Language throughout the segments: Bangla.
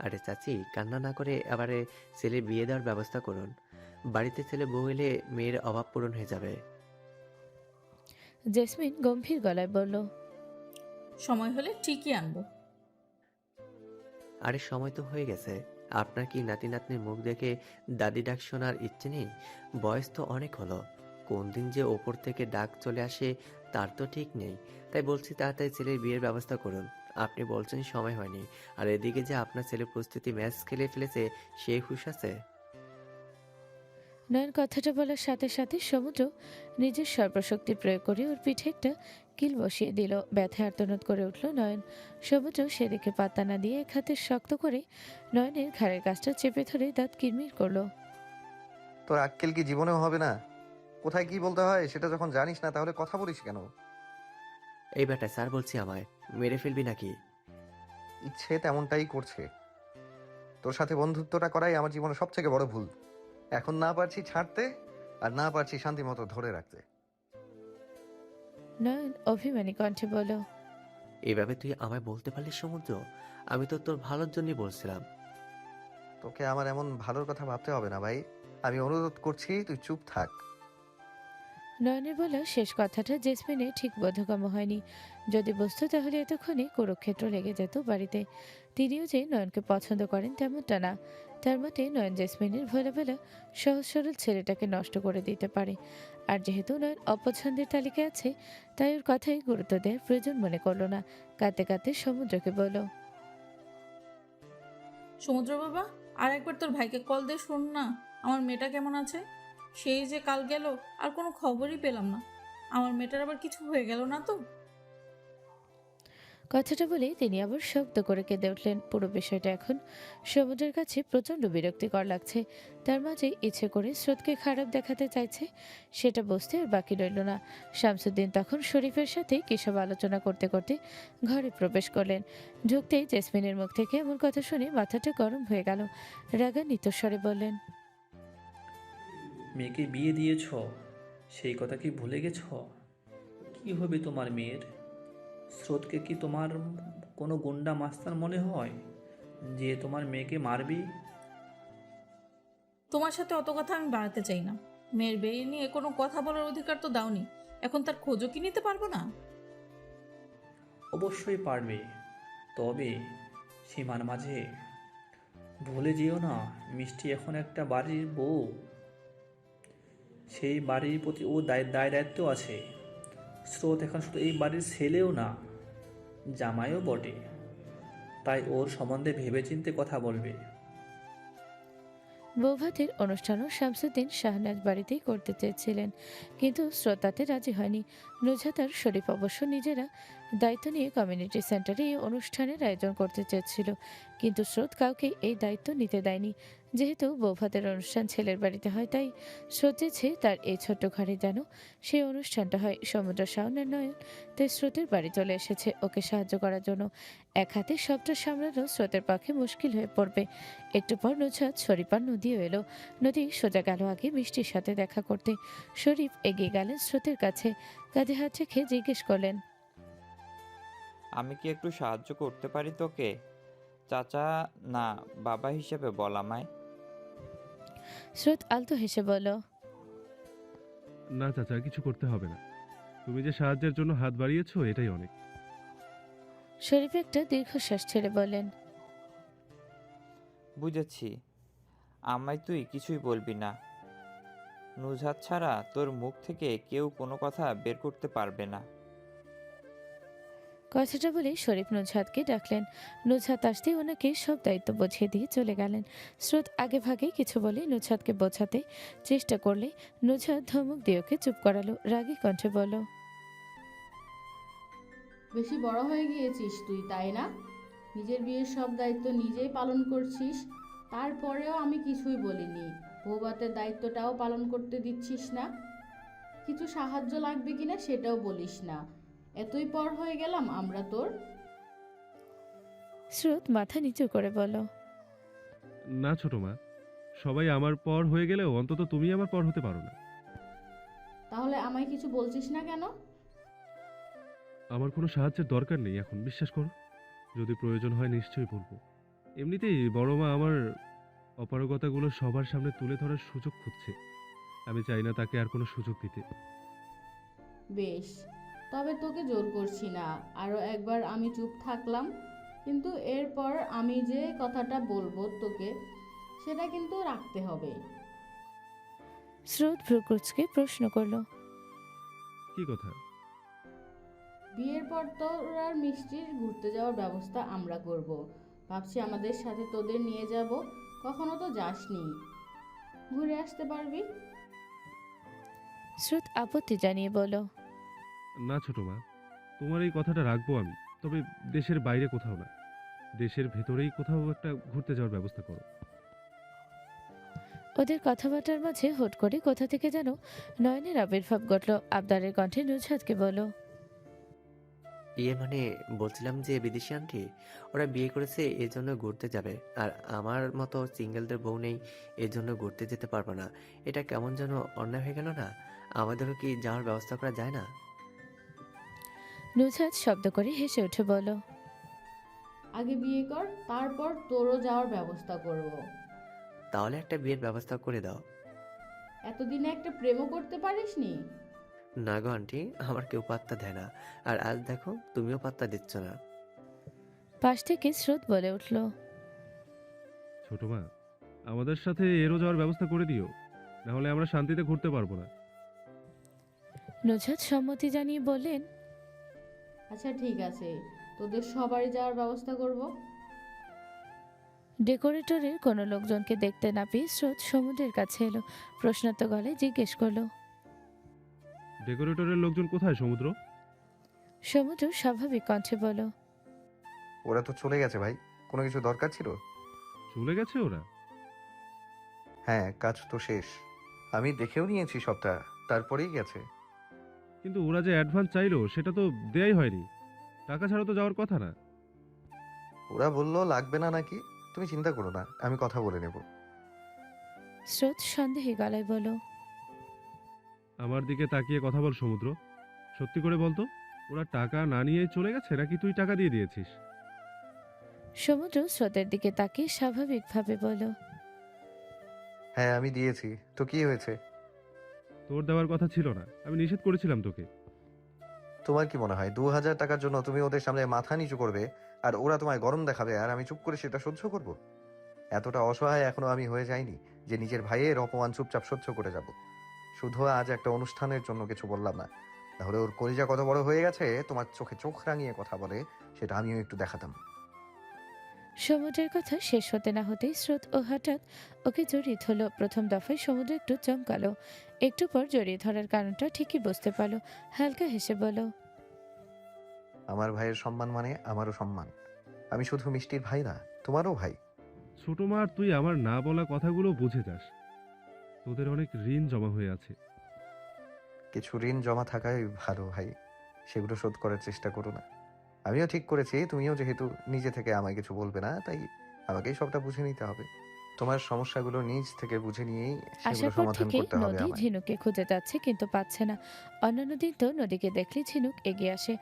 আরে চাচি, কান্না না করে এবারে ছেলের বিয়ে দেওয়ার ব্যবস্থা করুন। বাড়িতে ছেলে বউ এলে মেয়ের অভাব পূরণ হয়ে যাবে। জেসমিন গম্ভীর গলায় বলল। সময় হলে ঠিকই আনবো। আরে সময় তো হয়ে গেছে। আপনার কি নাতি নাতনির মুখ দেখে দাদি ডাক শোনার ইচ্ছে নেই? বয়স তো অনেক হলো। কোন দিন যে ওপর থেকে ডাক চলে আসে তার তো ঠিক নেই। তাই বলছি তাড়াতাড়ি ছেলের বিয়ের ব্যবস্থা করুন। আপনি বলছেন সময় হয়নি, আর এদিকে যে আপনার ছেলে প্রস্তুতি ম্যাচ খেলে ফেলেছে সে খুশ আছে। নয়ন কথাটা বলার সাথে সাথে সমুদ্র নিজের সর্বশক্তি প্রয়োগ করে ওর পিঠে একটা কিল বসিয়ে দিল। ব্যথায় আর্তনাদ করে উঠল নয়ন। সমুদ্র সেদিকে পাত্তা না দিয়ে এক হাতে শক্ত করে নয়নের ঘাড়ের কাছটা চেপে ধরে দাঁত কিরমির করলো। তোর আক্কেল কি জীবনেও হবে না? কোথায় কি বলতে হয় সেটা যখন জানিস না তাহলে কথা বলিস কেন? এই বেটা, স্যার বলছি, আমায় মেরে ফেলবি নাকি? ইচ্ছে তেমনটাই করছে। তোর সাথে বন্ধুত্বটা করাই আমার জীবনে সবথেকে বড় ভুল। এখন না পারছি ছাড়তে, আর না পারছি শান্তি মতো ধরে রাখতে। নয়ন অভিমানী কণ্ঠে বলল। এভাবে তুই আমায় বলতে পারলি সমুদ্র? আমি তো তোর ভালোর জন্যই বলছিলাম। তোকে আমার এমন ভালোর কথা ভাবতে হবে না ভাই। আমি অনুরোধ করছি তুই চুপ থাক। নয়নের বলা শেষ কথাটা জেসমিনের ঠিক বোধগম্য হয়নি। যদি বুঝতো তাহলে এতক্ষণে কুরুক্ষেত্র লেগে যেত বাড়িতে। তিনিও যে নয়নকে পছন্দ করেন তেমনটা না। তার মতে নয়ন জেসমিনের ভোলা ভোলা সহজ সরল ছেলেটাকে নষ্ট করে দিতে পারে। আর যেহেতু নয়ন অপছন্দের তালিকায় আছে, তাই ওর কথাই গুরুত্ব দেওয়ার প্রয়োজন মনে করলো না। কাঁদতে কাঁদতে সমুদ্রকে বলল। সমুদ্র বাবা, আর একবার তোর ভাইকে কল দিয়ে শোন না, আমার মেয়েটা কেমন আছে। সেই যে কাল গেল, আর কোনো খবরই পেলাম না। আমার মেয়েটার আবার কিছু হয়ে গেল না তো? কথাটা বলে তিনি আবার শব্দ করে কেঁদে উঠলেন। পুরো বিষয়টা এখন সমুদ্রের কাছে প্রচণ্ড বিরক্তিকর লাগছে। তার মাঝে ইচ্ছে করে স্রোতকে খারাপ দেখাতে চাইছে, সেটা বুঝতে আর বাকি রইল না। শামসুদ্দিন তখন শরীফের সাথে কিসব আলোচনা করতে করতে ঘরে প্রবেশ করলেন। ঢুকতেই জেসমিনের মুখ থেকে এমন কথা শুনে মাথাটা গরম হয়ে গেল। রাগান্বিত স্বরে বললেন। মেয়েকে বিয়ে দিয়েছ, সেই কথা কি ভুলে গেছ? কি হবে তোমার মেয়ের? স্রোতকে কি তোমার কোনো গুন্ডা মাস্তান মনে হয় যে তোমার মেয়েকে মারবি? তোমার সাথে অত কথা আমি বাড়াতে চাই না। মেয়ের বিয়ে নিয়ে কোনো কথা বলার অধিকার তো দাওনি। এখন তার খোঁজও কি নিতে পারবো না? অবশ্যই পারবে, তবে সীমার মাঝে। ভুলে যেও না, মিষ্টি এখন একটা বাড়ির বউ। সেই বাড়ির প্রতি ও দায় দায়িত্ব আছে। স্রোত এখন শুধু এই বাড়ির ছেলেও না, জামাইও বটে। তাই ওর সম্বন্ধে ভেবেচিন্তে কথা বলবে। বৌভাতের অনুষ্ঠানও শামসুদ্দিন শাহনাজ বাড়িতেই করতে চেয়েছিলেন, কিন্তু শ্রোতাতে রাজি হয়নি। নুজহাত আর শরীফ অবশ্য নিজেরা দায়িত্ব নিয়ে কমিউনিটি সেন্টারে এই অনুষ্ঠানের আয়োজন করতে চেয়েছিল, কিন্তু স্রোত কাউকে এই দায়িত্ব নিতে দেয়নি। যেহেতু বৌভাতের অনুষ্ঠান ছেলের বাড়িতে হয়, তাই স্রোত চেয়েছে তার এই ছোট্ট ঘরে যেন সেই অনুষ্ঠানটা হয়। সমুদ্র শাওনের নয়ন তাই স্রোতের বাড়ি চলে এসেছে ওকে সাহায্য করার জন্য। এক হাতে সবটা সামলানো স্রোতের পক্ষে মুশকিল হয়ে পড়বে। একটু পর নুজহাত শরীফ আর নদীও এলো। নদী সোজা গেল আগে মিষ্টির সাথে দেখা করতে। শরীফ এগিয়ে গেলেন স্রোতের কাছে, কাঁধে হাত রেখে জিজ্ঞেস করলেন। আমি কি একটু সাহায্য করতে পারি তোকে? চাচা না, বাবা হিসেবে বল আমায়। স্রোত আলতো হেসে বলল। না চাচা, কিছু করতে হবে না। তুমি যে সাহায্যের জন্য হাত বাড়িয়েছো এটাই অনেক। শরীফ একটা দীর্ঘশ্বাস ছেড়ে বললেন। বুঝেছি, আমায় তুই কিছুই বলবি না। নুজহাত ছাড়া তোর মুখ থেকে কেউ কোনো কথা বের করতে পারবে না। কথাটা বলে শরীফ নুজহাতকে ডাকলেন। নুজহাত আসতেই ওনাকে সব দায়িত্ব বুঝিয়ে দিয়ে চলে গেলেন। স্রোত আগে ভাগে কিছু বলে নুজহাতকে বোঝাতে চেষ্টা করলে নুজহাত ধমক দিয়ে ওকে চুপ করালো। রাগী কণ্ঠে বলল। বেশি বড় হয়ে গিয়েছিস তুই, তাই না? নিজের বিয়ের সব দায়িত্ব নিজেই পালন করছিস, তারপরেও আমি কিছুই বলিনি। বৌভাতের দায়িত্বটাও পালন করতে দিচ্ছিস না। কিছু সাহায্য লাগবে কিনা সেটাও বলিস না। এতই পর হয়ে গেলাম আমরা তোর। স্রোত মাথা নিচু করে বলল। না ছোট মা, সবাই আমার পর হয়ে গেলেও অন্তত তুমি আমার পর হতে পারো না। তাহলে আমায় কিছু বলছিস না কেন? আমার কোনো সাহায্যের দরকার নেই এখন, বিশ্বাস করো। যদি প্রয়োজন হয় নিশ্চয়ই বলবো। এমনিতেই বড় মা আমার অপারগতাগুলো সবার সামনে তুলে ধরার সুযোগ খুঁজছে। আমি চাই না তাকে আর কোনো সুযোগ দিতে। বেশ, তবে তোকে জোর করছি না। আরও একবার আমি চুপ থাকলাম, কিন্তু এরপর আমি যে কথাটা বলবো তোকে সেটা কিন্তু রাখতে হবে। স্রোত ভ্রুকুচকে প্রশ্ন করলো। কি কথা? বিয়ের পর তোর আর মিষ্টির ঘুরতে যাওয়ার ব্যবস্থা আমরা করব। ভাবছি আমাদের সাথে তোদের নিয়ে যাব। কখনো তো যাসনি, ঘুরে আসতে পারবি। স্রোত আপত্তি জানিয়ে বলল। না ছোট মা, তোমার এই কথাটা রাখবো আমি, তবে দেশের বাইরে কোথাও না, দেশের ভেতরেই কোথাও একটা ঘুরতে যাওয়ার ব্যবস্থা করো। ওদের কথাবার্তার মাঝে হুট করে কোথা থেকে যেন নয়নের আবির্ভাব ঘটল। আবদারের কণ্ঠে নুজহাতকে বলল। ইয়ে মানে বলছিলাম যে বিদেশি আন্টি ওরা বিয়ে করেছে এর জন্য ঘুরতে যাবে, আর আমার মতো সিঙ্গেলদের বউ নেই এর জন্য ঘুরতে যেতে পারবো না। এটা কেমন যেন অন্যায় হয়ে গেল না? আমাদেরও কি যাওয়ার ব্যবস্থা করা যায় না? নুজহাত শব্দ করে হেসে উঠে বলল। আগে বিয়ে কর, তারপর তোরও যাওয়ার ব্যবস্থা করব। তাহলে একটা বিয়ের ব্যবস্থা করে দাও। এতদিনে একটা প্রেমও করতে পারিসনি? না গো আন্টি, আমার কেউ পাত্তা দেয় না, আর আজ দেখো তুমিও পাত্তা দিচ্ছ না। পাশ থেকে স্রোত বলে উঠল। ছোট মা, আমাদের সাথে এরও যাওয়ার ব্যবস্থা করে দিও, না হলে আমরা শান্তিতে ঘুরতে পারবো না। নুজহাত সম্মতি জানিয়ে বললেন। আচ্ছা ঠিক আছে, তোদের সবারই যাওয়ার ব্যবস্থা করব। ডেকোরেটরের কোনো লোকজনকে দেখতে না পেয়ে স্রোত সমুদ্রের কাছে এলো। প্রশ্নার্থ গলায় জিজ্ঞেস করলো। ডেকোরেটরের লোকজন কোথায় সমুদ্র? সমুদ্র স্বাভাবিক কণ্ঠে বলল। ওরা তো চলে গেছে ভাই, কোনো কিছু দরকার ছিল? চলে গেছে ওরা? হ্যাঁ, কাজ তো শেষ, আমি দেখেও নিয়েছি সবটা, তারপরেই গেছে। কিন্তু ওরা যে অ্যাডভান্স চাইলো সেটা তো দেয়াই হয়নি, টাকা ছাড়া তো যাওয়ার কথা না। ওরা বললো লাগবে না নাকি। তুমি চিন্তা করো না, আমি কথা বলে নেব। স্রোত সন্দেহী গলায় বলল। আমার দিকে তাকিয়ে কথা বল সমুদ্র, সত্যি করে বলতো, ওরা টাকা না নিয়ে চলে গেছে নাকি তুই টাকা দিয়ে দিয়েছিস? সমুদ্র স্রোতের দিকে তাকিয়ে স্বাভাবিকভাবে বলল। হ্যাঁ আমি দিয়েছি, তো কি হয়েছে? তোর দেওয়ার কথা ছিল না, আমি নিষেধ করেছিলাম তোকে। তোমার কি মনে হয় 2000 টাকার জন্য তুমি ওদের সামনে মাথা নিচু করবে আর ওরা তোমায় গরম দেখাবে আর আমি চুপ করে সেটা সহ্য করব? এতটা অসহায় এখনো আমি হয়ে যাইনি যে নিজের ভাইয়ের অপমান চুপচাপ সহ্য করে যাব। শুধু আজ একটা অনুষ্ঠানের জন্য কিছু বললাম না, তাহলে ওর কলিজা কত বড় হয়ে গেছে তোমার চোখে চোখ রাঙিয়ে কথা বলে সেটা আমিও একটু দেখাতাম। সমুদ্রের কথা শেষ হতে না হতেই স্রোত ও হঠাৎ ওকে জড়িয়ে ধরল। প্রথম দফায় সমুদ্র একটু চমকালো, একটু পর জড়িয়ে ধরার কারণটা ঠিকই বুঝতে পারলো। হালকা হেসে বলল। আমার ভাইয়ের সম্মান মানে আমারও সম্মান। আমি শুধু মিষ্টির ভাই না, তোমারও ভাই। ছোট মা, আর তুই আমার না বলা কথাগুলো বুঝে যাস, তোদের অনেক ঋণ জমা হয়ে আছে। কিছু ঋণ জমা থাকাই ভালো ভাই, সেগুলো শোধ করার চেষ্টা করো না। আমিও ঠিক করেছি তুমিও যেহেতু নিজে থেকে আমায় কিছু বলবে না, তাই আমাকেই সবটা বুঝে নিতে হবে। তোমার সমস্যাগুলো নিজ থেকে বুঝে নিয়েই আসার সেগুলো পর সমাধান থেকে করতে হবে নদী আমায়। ঝিনুককে খুঁজে যাচ্ছে কিন্তু পাচ্ছে না। অন্যান্য দিন তো নদীকে দেখলে ঝিনুক এগিয়ে আসে,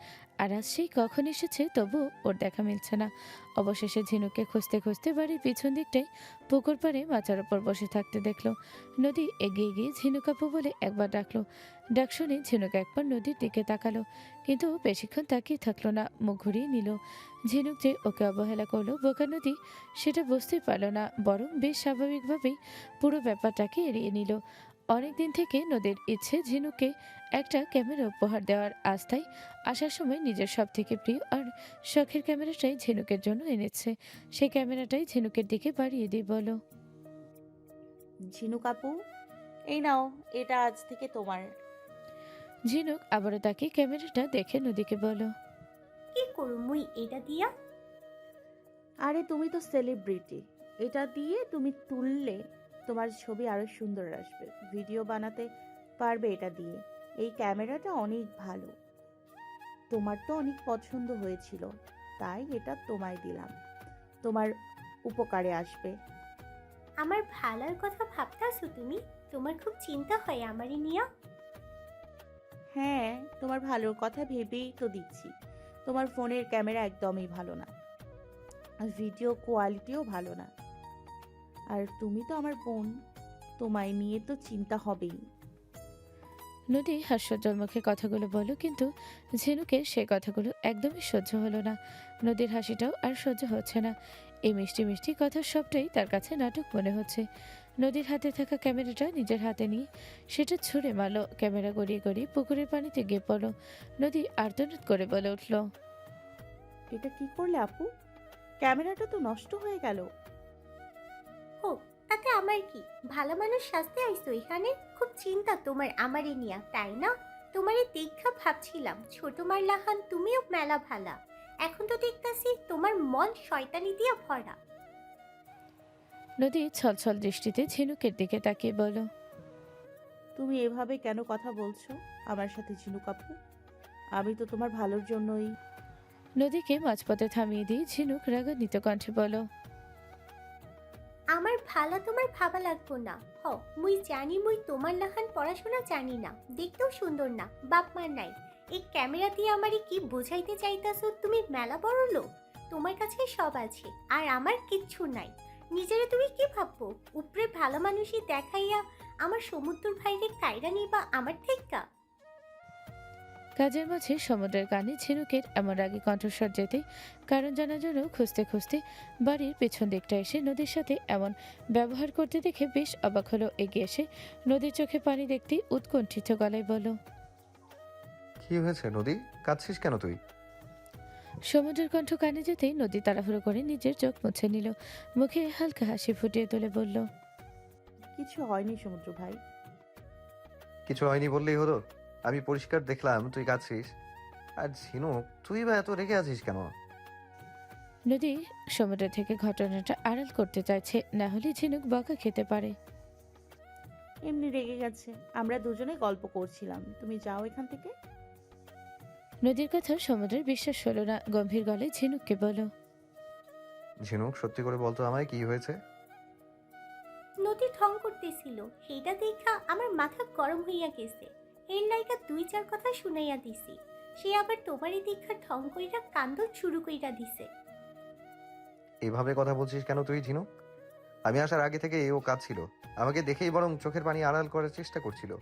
আর আজ সেই কখন এসেছে তবু ওর দেখা মিলছে না। অবশেষে ঝিনুককে খুঁজতে খুঁজতে বাড়ির পিছন দিকটায় পুকুর পাড়ে মাচার ওপর বসে থাকতে দেখলো। নদী এগিয়ে গিয়ে ঝিনুক আপু বলে একবার ডাকলো। ডাক শুনে ঝিনুক একবার নদীর দিকে তাকালো, কিন্তু বেশিক্ষণ তাকিয়ে থাকলো না, মুখ ঘুরিয়ে নিল। ঝিনুক যে ওকে অবহেলা করলো বোকা নদী সেটা বুঝতেই পারলো না, বরং বেশ স্বাভাবিকভাবেই পুরো ব্যাপারটাকে এড়িয়ে নিল। অনেকদিন থেকে নদীর ইচ্ছে ঝিনুককে একটা ক্যামেরা উপহার দেওয়ার, আস্থায় আসার সময় নিজের সব থেকে প্রিয় আর শখের ক্যামেরাটাই ঝিনুকের জন্য এনেছে। সেই ক্যামেরাটাই ঝিনুকের দিকে বাড়িয়ে দিয়ে বলো। ঝিনুক আপু, এই নাও, এটা আজ থেকে তোমার। ঝিনুক আবারও তাকে ক্যামেরাটা দেখে নদীকে বলো। কি করু মুই এটা দিয়া? আরে তুমি তো সেলিব্রিটি, এটা দিয়ে তুমি তুললে তোমার ছবি আরো সুন্দর আসবে, ভিডিও বানাতে পারবে এটা দিয়ে। এই ক্যামেরাটা অনেক ভালো, তোমার তো অনেক পছন্দ হয়েছিল, তাই এটা তোমায় দিলাম, তোমার উপকারে আসবে। আমার ভালোর কথা ভাবতাছো তুমি? তোমার খুব চিন্তা হয় আমারই নিয়া। হ্যাঁ, তোমার ভালোর কথা ভেবেই তো দিচ্ছি। তোমার ফোনের ক্যামেরা একদমই ভালো না। আর ভিডিও কোয়ালিটিও ভালো না। আর তুমি তো আমার বোন, তোমায় নিয়ে তো চিন্তা হবেই। নদী হাস্যোজ্জ্বল মুখে কথাগুলো বলল, কিন্তু ঝিনুকের সে কথাগুলো একদমই সহ্য হলো না। নদীর হাসিটাও আর সহ্য হচ্ছে না। এই মিষ্টি মিষ্টি কথা সবটাই তার কাছে নাটক মনে হচ্ছে। নদীর হাতে থাকা ক্যামেরাটা নিজের হাতে নিয়ে সেটা ছুঁড়ে মারল। ক্যামেরা গড়িয়ে গড়িয়ে পুকুরের পানিতে গিয়ে পড়ল। নদী আর্তনাদ করে বলে উঠল, এটা কি করলে আপু? ক্যামেরাটা তো নষ্ট হয়ে গেল। হোক, তাতে আমার কি? ভালো মানুষ সাজতে আইসো এখানে? খুব চিন্তা তোমার আমারে নিয়া, তাই না? তোমারে দেখা ভাবছিলাম ছোট মার লাহান তুমিও মেলা ভালা। এখন তো দেখতাছি তোমার মন শয়তানি দিয়া ভরা। নদী ছলছল দৃষ্টিতে ঝিনুকের দিকে তাকিয়ে বলল, তুমি এভাবে কেন কথা বলছো আমার সাথে ঝিনুক আপু? আমি তো তোমার ভালোর জন্যই। নদীকে মাঝপথে থামিয়ে দিয়ে ঝিনুক রাগান্বিত কণ্ঠে বলল, আমার ভালা তোমার ভাবা লাগবো না। মুই জানি মুই তোমার লাহান পড়াশোনা জানি না, দেখতেও সুন্দর না, বাপ মার নাই। এই ক্যামেরা দিয়ে আমারে কি বোঝাইতে চাইতাছো? তুমি মেলা বড় লোক, তোমার কাছে সব আছে আর আমার কিচ্ছু নাই। নিজেরে তুমি কি ভাববো? উপরে ভালো মানুষই দেখাইয়া আমার সমুদ্র ভাইরে কায়রা নিবা আমার থেক্কা। কাজের মাঝে সমুদ্রের কানে ঝিনুকের এমন রাগী কণ্ঠস্বর যেতে কারণ জানার জন্য খুঁজতে খুঁজতে বাড়ির পেছন দিকটা এসে নদীর সাথে এমন ব্যবহার করতে দেখে বেশ অবাক হলো। এগিয়ে এসে নদীর চোখে পানি দেখতেই উৎকণ্ঠিত গলায় বলল, কি হয়েছে নদী? কাঁদছিস কেন তুই? সমুদ্রের কণ্ঠ কানে যেতেই নদী তাড়াহুড়ো করে নিজের চোখ মুছে নিল। মুখে হালকা হাসি ফুটিয়ে তুলে বলল, কিছু হয়নি সমুদ্র ভাই। কিছু হয়নি বললেই হলো? আমি পরিষ্কার দেখলাম তুই কাঁদছিস। আর ঝিনুক, তুই বা এত রেগে আছিস কেন? নদী সমুদ্র থেকে ঘটনাটা আড়াল করতে চাইছে, না হলে ঝিনুক বকা খেতে পারে। এমনি রেগে গেছে, আমরা দুজনে গল্প করছিলাম, তুমি যাও এখান থেকে। নদীর কথা সমুদ্রের বিশ্বাস হলো না। গম্ভীর গলায় ঝিনুককে বলল, ঝিনুক, সত্যি করে বলতো আমায় কি হয়েছে? নদী ঠং করতেছিল, সেইটা দেখা আমার মাথা গরম হইয়া গেছে। এর লাইগা 2-4 কথা শুনাইয়া দিছি। সে আবার তোমারই দীক্ষা ঠং কইরা কান্দন শুরু কইরা দিছে। এভাবে কথা বলছিস কেন তুই ঝিনুক? আমি আসার আগে থেকে ও কাঁদছিল, আমাকে দেখেই বরং চোখের পানি আড়াল করার চেষ্টা করছিল।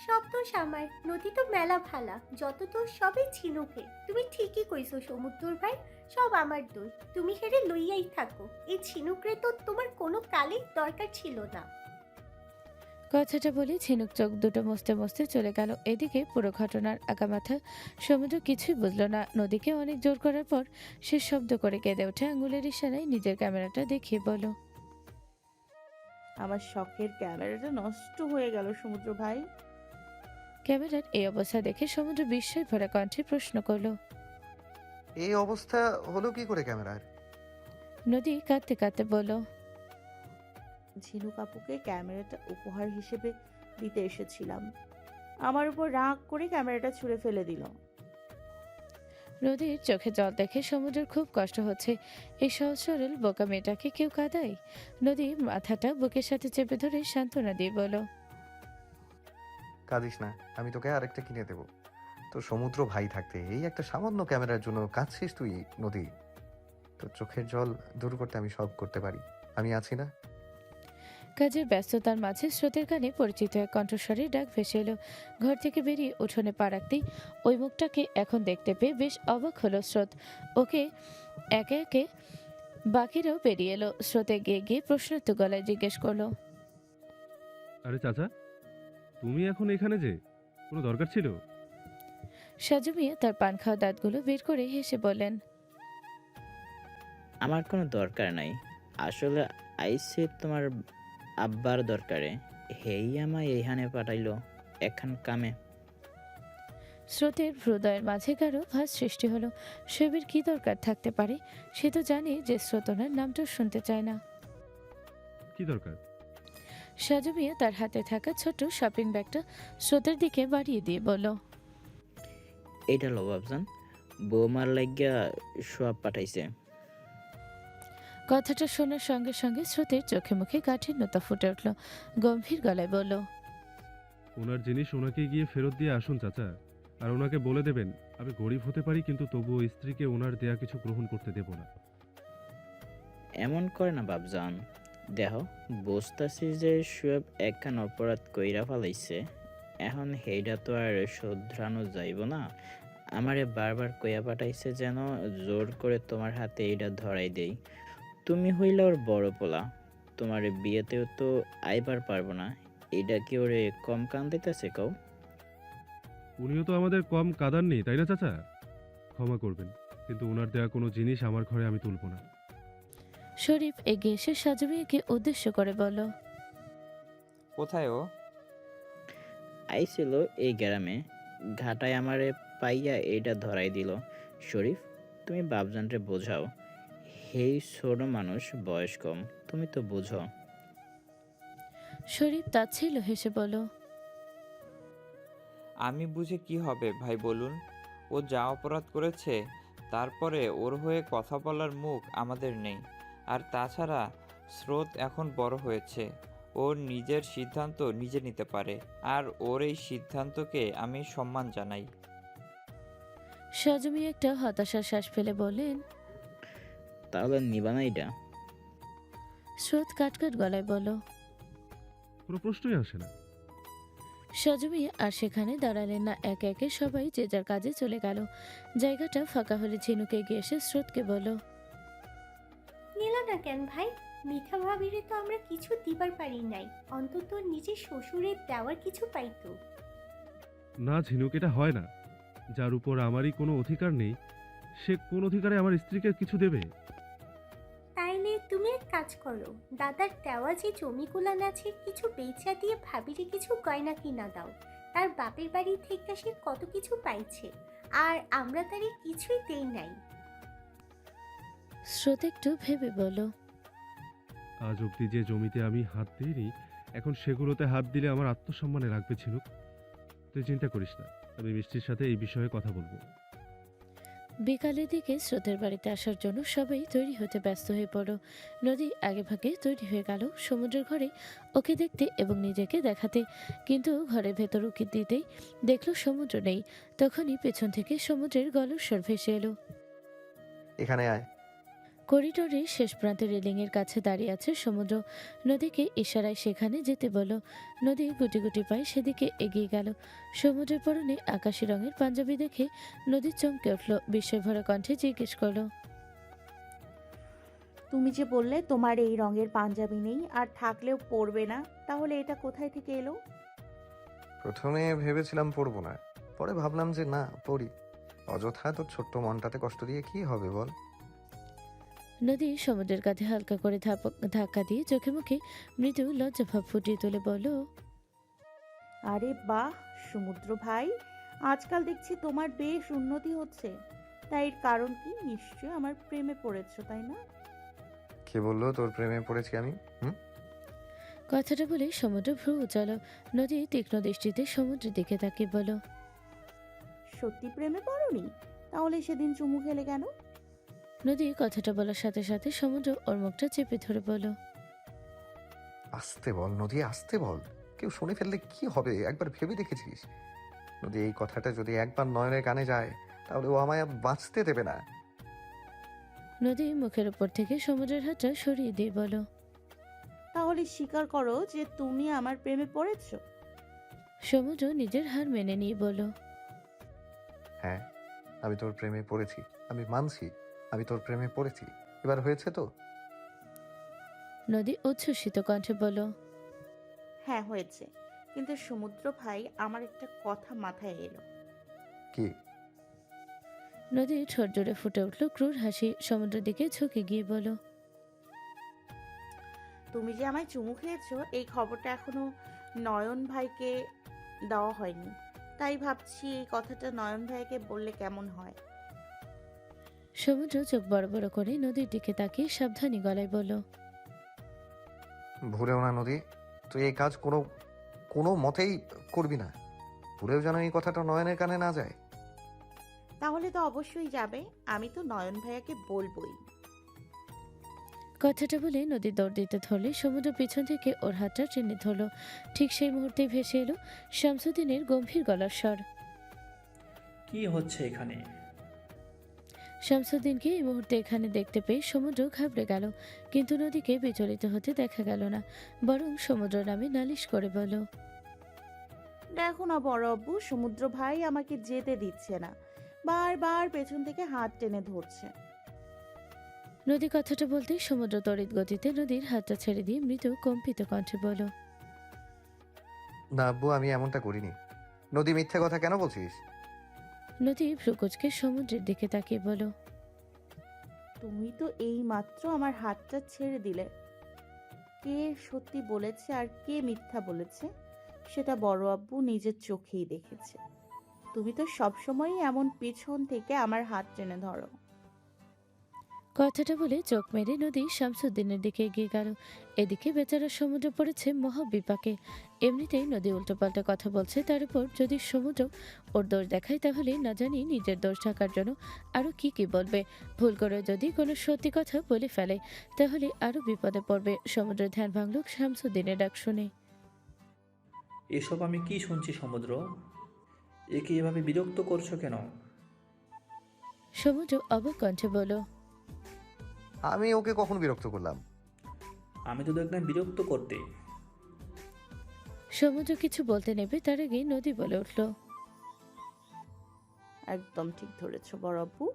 সব দোষ আমার। নদী তো মেলা ভালা, যত দোষ সবই ঝিনুকের। তুমি ঠিকই কইছো সমুদ্র ভাই, সব আমার দোষ। তুমি হেরে লইয়াই থাকো। এই ঝিনুকরে তো তোমার কোনো কালেই দরকার ছিল না। কথাটা বলে ঝিনুক চোখ দুটো মুছতে মুছতে চলে গেল। এদিকে পুরো ঘটনার আগামাথা সমুদ্র কিছুই বুঝলো না। নদীকে অনেক জোর করার পর সে শব্দ করে কেঁদে ওঠে। আঙুলের ইশারায় নিজের ক্যামেরাটা দেখিয়ে বলো, আমার শখের ক্যামেরাটা নষ্ট হয়ে গেল সমুদ্র ভাই। ক্যামেরার এই অবস্থা দেখে সমুদ্র বিস্ময় ভরা কণ্ঠে প্রশ্ন করলো। এই অবস্থা হলো কি করে ক্যামেরার? নদী কাঁদতে কাঁদতে বলল, ঝিনুক আপুকে ক্যামেরাটা উপহার হিসেবে দিতে এসেছিলাম, আমার উপর রাগ করে ক্যামেরাটা ছুঁড়ে ফেলে দিল। নদীর চোখে জল দেখে সমুদ্রের খুব কষ্ট হচ্ছে। এই সহজ সরল বোকা মেয়েটাকে কেউ কাঁদায়? নদী মাথাটা বুকের সাথে চেপে ধরে সান্ত্বনা দিয়ে বলো, কাঁদিস না, আমি তোকে আরেকটা কিনে দেবো। তো সমুদ্র ভাই থাকতে এই একটা সামান্য ক্যামেরার জন্য কাঁদছিস তুই নদী? তোর চোখের জল দূর করতে আমি সব করতে পারি, আমি আছি না? কাজের ব্যস্ততার মাঝে স্রোতের কানে পরিচিত এক কণ্ঠস্বরে ডাক ভেসে এলো। ঘর থেকে বেরিয়ে উঠোনে পা রাখতেই ওই মুখটাকে এখন দেখতে পেয়ে বেশ অবাক হলো স্রোত। ওকে একে একে বাকিরাও বেরিয়ে এলো। স্রোতে গিয়ে গিয়ে প্রশ্নার্থ গলায় জিজ্ঞেস করলো, আরে চাচা, তুমি এখন এখানে যে কোনো দরকার ছিল? সাজু মিয়া তার পান খাওয়া দাঁতগুলো বের করে হেসে বললেন, আমার কোনো দরকার নাই, আসলে আইসে তোমার আব্বার দরকারে। হেই আমায় এইখানে পাঠাইলো এখান কামে। স্রোতের হৃদয়ের মাঝে কারো ভাস সৃষ্টি হলো। শৈবের কি দরকার থাকতে পারে? সে তো জানে যে স্রোত ওনার নামটা শুনতে চায় না। কি দরকার? সাজু মিয়া তার হাতে থাকা ছোট শপিং ব্যাগটা স্রোতের দিকে বাড়িয়ে দিয়ে বলল, এইটা লো বাবজান, বৌমার লাগিয়া সব পাঠাইছে। কথাটা শোনার সঙ্গে সঙ্গে স্রোতের চোখে মুখে কাঠিন্যতা ফুটে উঠল। গম্ভীর গলায় বলল, ওনার জিনিস ওনাকে গিয়ে ফেরত দিয়ে আসুন চাচা, আর ওনাকে বলে দেবেন আমি গরিব হতে পারি, কিন্তু তবুও স্ত্রীকে ওনার দেয়া কিছু গ্রহণ করতে দেব না। এমন করে না বাপজান। দেহ বুঝতাছি যে সুয়েব একখান অপরাধ কইরা ফেলাইছে, এখন হেইডা তো আর শোধরানো যাইব না। আমারে বারবার কইয়া পাঠাইছে যেন জোর করে তোমার হাতে এইটা ধরাই দেই। তুমি হইলে ওর বড় পোলা, তোমার বিয়েতেও তো আইবার পারবো না। এইটা কি ওরে কম কান দিতেছে কও? উনিও তো আমাদের কম কাদার নেই, তাই না চাচা? ক্ষমা করবেন, কিন্তু ওনার দেয়া কোনো জিনিস আমার ঘরে আমি তুলব না। শরীফ এগিয়ে এসে সাজু মেয়েকে উদ্দেশ্য করে বলল, কোথায় ও? আইছিল এই গ্রামে, ঘাটায় আমারে পাইয়া এইটা ধরাই দিল। শরীফ, তুমি বাপজানরে বোঝাও, হেই ছোট মানুষ, বয়স কম, তুমি তো বুঝো। শরীফ তাচ্ছিল হেসে বলল, আমি বুঝে কি হবে ভাই বলুন? ও যা অপরাধ করেছে, তারপরে ওর হয়ে কথা বলার মুখ আমাদের নেই। আর তাছাড়া স্রোত এখন বড় হয়েছে, ওর নিজের সিদ্ধান্ত নিজে নিতে পারে, আর ওর এই সিদ্ধান্তকে আমি সম্মান জানাই। সাজু মেয়ে একটা হতাশার শ্বাস ফেলে বললেন। তাহলে নিবা না এইটা? স্রোত কাটকাট গলায় বলল। কোনো প্রশ্নই আসে না। সাজু মেয়ে আর সেখানে দাঁড়ালেন না, একে একে সবাই যে যার কাজে চলে গেল। জায়গাটা ফাঁকা হলে ঝিনুকে গিয়ে এসে স্রোতকে বলল, নিল না কেন ভাই? মিঠা ভাবিরে তো আমরা কিছু দিবার পারি নাই, অন্তত নিজের শ্বশুরের দেওয়ার কিছু পাইতো। না ঝিনুক, এটা হয় না। যার উপর আমারই কোনো অধিকার নেই, সে কোন অধিকারে আমার স্ত্রীকে কিছু দেবে? তাইলে তুমি এক কাজ করো, দাদার দেওয়া যে জমিগুলান আছে কিছু বেচা দিয়ে ভাবিরে কিছু গয়না কিনা দাও। তার বাপের বাড়ি থেকে সে কত কিছু পাইছে, আর আমরা তারই কিছুই দেই নাই। স্রোত একটু ভেবে বলল, আজ অব্দি যে জমিতে আমি হাত দিইনি, এখন সেগুলোতে হাত দিলে আমার আত্মসম্মানে লাগবে ঝিনুক। তুই চিন্তা করিস না, আমি মিষ্টির সাথে এই বিষয়ে কথা বলবো। বিকালের দিকে স্রোতের বাড়িতে আসার জন্য সবাই তৈরি হতে ব্যস্ত হয়ে পড়ল। নদী আগে ভাগে তৈরি হয়ে গেল সমুদ্রের ঘরে ওকে দেখতে এবং নিজেকে দেখাতে, কিন্তু ঘরের ভেতর উকি দিতেই দেখলো সমুদ্র নেই। তখনই পেছন থেকে সমুদ্রের গলর স্বর ভেসে এলো। এখানে আয়। করিডোরের শেষ প্রান্তে রেলিংয়ের কাছে দাঁড়িয়ে আছে সমুদ্র। নদীকে ইশারায় সেখানে যেতে বলল। নদী গুটি গুটি পায়ে সেদিকে এগিয়ে গেল। সমুদ্রের পরনে আকাশি রঙের পাঞ্জাবি দেখে নদী চমকে উঠল, বিস্ময় ভরা কণ্ঠে জিজ্ঞেস করলো, তুমি যে বললে তোমার এই রঙের পাঞ্জাবি নেই, আর থাকলেও পরবে না, তাহলে এটা কোথায় থেকে এলো? প্রথমে ভেবেছিলাম পড়বো না, পরে ভাবলাম যে না, পড়ি। অযথা তোর ছোট্ট মনটাতে কষ্ট দিয়ে কি হবে বল? নদী সমুদ্রের কাঁধে হালকা করে ধাক্কা দিয়ে চোখে মুখে মৃদু লজ্জাভাব ফুটিয়ে তুলে বলল, আরে বাহ সমুদ্র ভাই, আজকাল দেখছি তোমার বেশ উন্নতি হচ্ছে। তাই এর কারণ কি? নিশ্চয় আমার প্রেমে পড়েছো, তাই না? কে বললো তোর প্রেমে পড়েছি আমি? কথাটা বলে সমুদ্র ভ্রু উচাল। নদী তীক্ষ্ণ দৃষ্টিতে সমুদ্রের দিকে তাকিয়ে বলল, সত্যি প্রেমে পড়োনি? তাহলে সেদিন চুমু খেলে কেন? নদী কথাটা বলার সাথে সাথে সমুদ্র ওর মুখটা চেপে ধরে বলল, আসতে বল নদী, আসতে বল। কেউ শুনে ফেললে কি হবে, একবার ভেবে দেখেছিস? নদী, এই কথাটা যদি একবার নয়নের কানে যায়, তাহলে ও আমায় আর বাঁচতে দেবে না। নদী মুখের উপর থেকে সমুদ্রের হাতটা সরিয়ে দিয়ে বলল, তাহলে স্বীকার করো যে তুমি আমার প্রেমে পড়েছো। সমুদ্র নিজের হার মেনে নিয়ে বলল, হ্যাঁ, আমি তোর প্রেমে পড়েছি, আমি মানছি, আমি তোর প্রেমে পড়েছি। এবার হয়েছে তো? নদী উচ্ছ্বসিত কণ্ঠে বলল, হ্যাঁ হয়েছে, কিন্তু সমুদ্র ভাই আমার একটা কথা মাথায় এলো। কি? নদী ঠোঁট জোরে ফুটে উঠল ক্রূর হাসি। সমুদ্রের দিকে ঝুঁকে গিয়ে বলল, তুমি যে আমায় চুমু খেয়েছো, এই খবরটা এখনো নয়ন ভাইকে দেওয়া হয়নি। তাই ভাবছি এই কথাটা নয়ন ভাইকে বললে কেমন হয়। সমুদ্র চোখ বড় বড় করে নদীর দিকে তাকিয়ে সাবধানী গলায় বলল, ভুলেও না নদী, তুই এই কাজ কোনো কোনো মতেই করবি না। ভুলেও যেন এই কথাটা নয়নের কানে না যায়। তাহলে তো অবশ্যই যাবে, আমি তো নয়ন ভাইয়াকে বলবোই। কথাটা বলে নদী দৌড় দিতে ধরলে সমুদ্র পিছন থেকে ওর হাতটা টেনে ধরল। ঠিক সেই মুহূর্তে ভেসে এলো শামসুদ্দিনের গম্ভীর গলার স্বর, কি হচ্ছে এখানে? শামসুদ্দিনকে এই মুহূর্তে এখানে দেখতে পেয়ে সমুদ্র ঘাবড়ে গেল, কিন্তু নদীকে বিচলিত হতে দেখা গেল না, বরং সমুদ্র নামে নালিশ করে বলল, দেখো না বড় আব্বু, সমুদ্র ভাই আমাকে যেতে দিচ্ছে না, বারবার পেছন থেকে হাত টেনে ধরছে। নদী কথাটা বলতেই সমুদ্র তড়িৎ গতিতে নদীর হাতটা ছেড়ে দিয়ে মৃদু কম্পিত কণ্ঠে বলল, না আব্বু, আমি এমনটা করিনি। নদী, মিথ্যে কথা কেন বলছিস? নদী ভ্রুকুচকে সমুদ্রের দিকে তাকিয়ে বলল, তুমি তো এই মাত্র আমার হাতটা ছেড়ে দিলে। কে সত্যি বলেছে আর কে মিথ্যা বলেছে সেটা বড় আব্বু নিজের চোখেই দেখেছে। তুমি তো সবসময়ই এমন পেছন থেকে আমার হাত টেনে ধরো। কথাটা বলে চোখ মেরে নদী শামসুদ্দিনের দিকে এগিয়ে গেল। এদিকে বেচারা সমুদ্র পড়েছে মহাবিপাকে। এমনিতেই নদী উল্টোপাল্টা কথা বলছে, তার উপর যদি সমুদ্র ওর দোষ দেখায় তাহলে না জানি নিজের দোষ ঢাকার জন্য আরো কি কি বলবে। ভুল করে যদি কোনো সত্যি কথা বলে ফেলে তাহলে আরো বিপদে পড়বে। সমুদ্রের ধ্যান ভাঙল শামসুদ্দিনের ডাক শুনে। এসব আমি কি শুনছি সমুদ্র? একে এভাবে বিরক্ত করছো কেন? সমুদ্র অবাক কণ্ঠে বলল, আমি ওকে কখন বিরক্ত করলাম? আমি তো দেখলাম বিরক্ত করতে। সমুদ্র কিছু বলতে নেবে তার আগে নদী বলে উঠল, একদম ঠিক ধরেছ বড় আব্বু,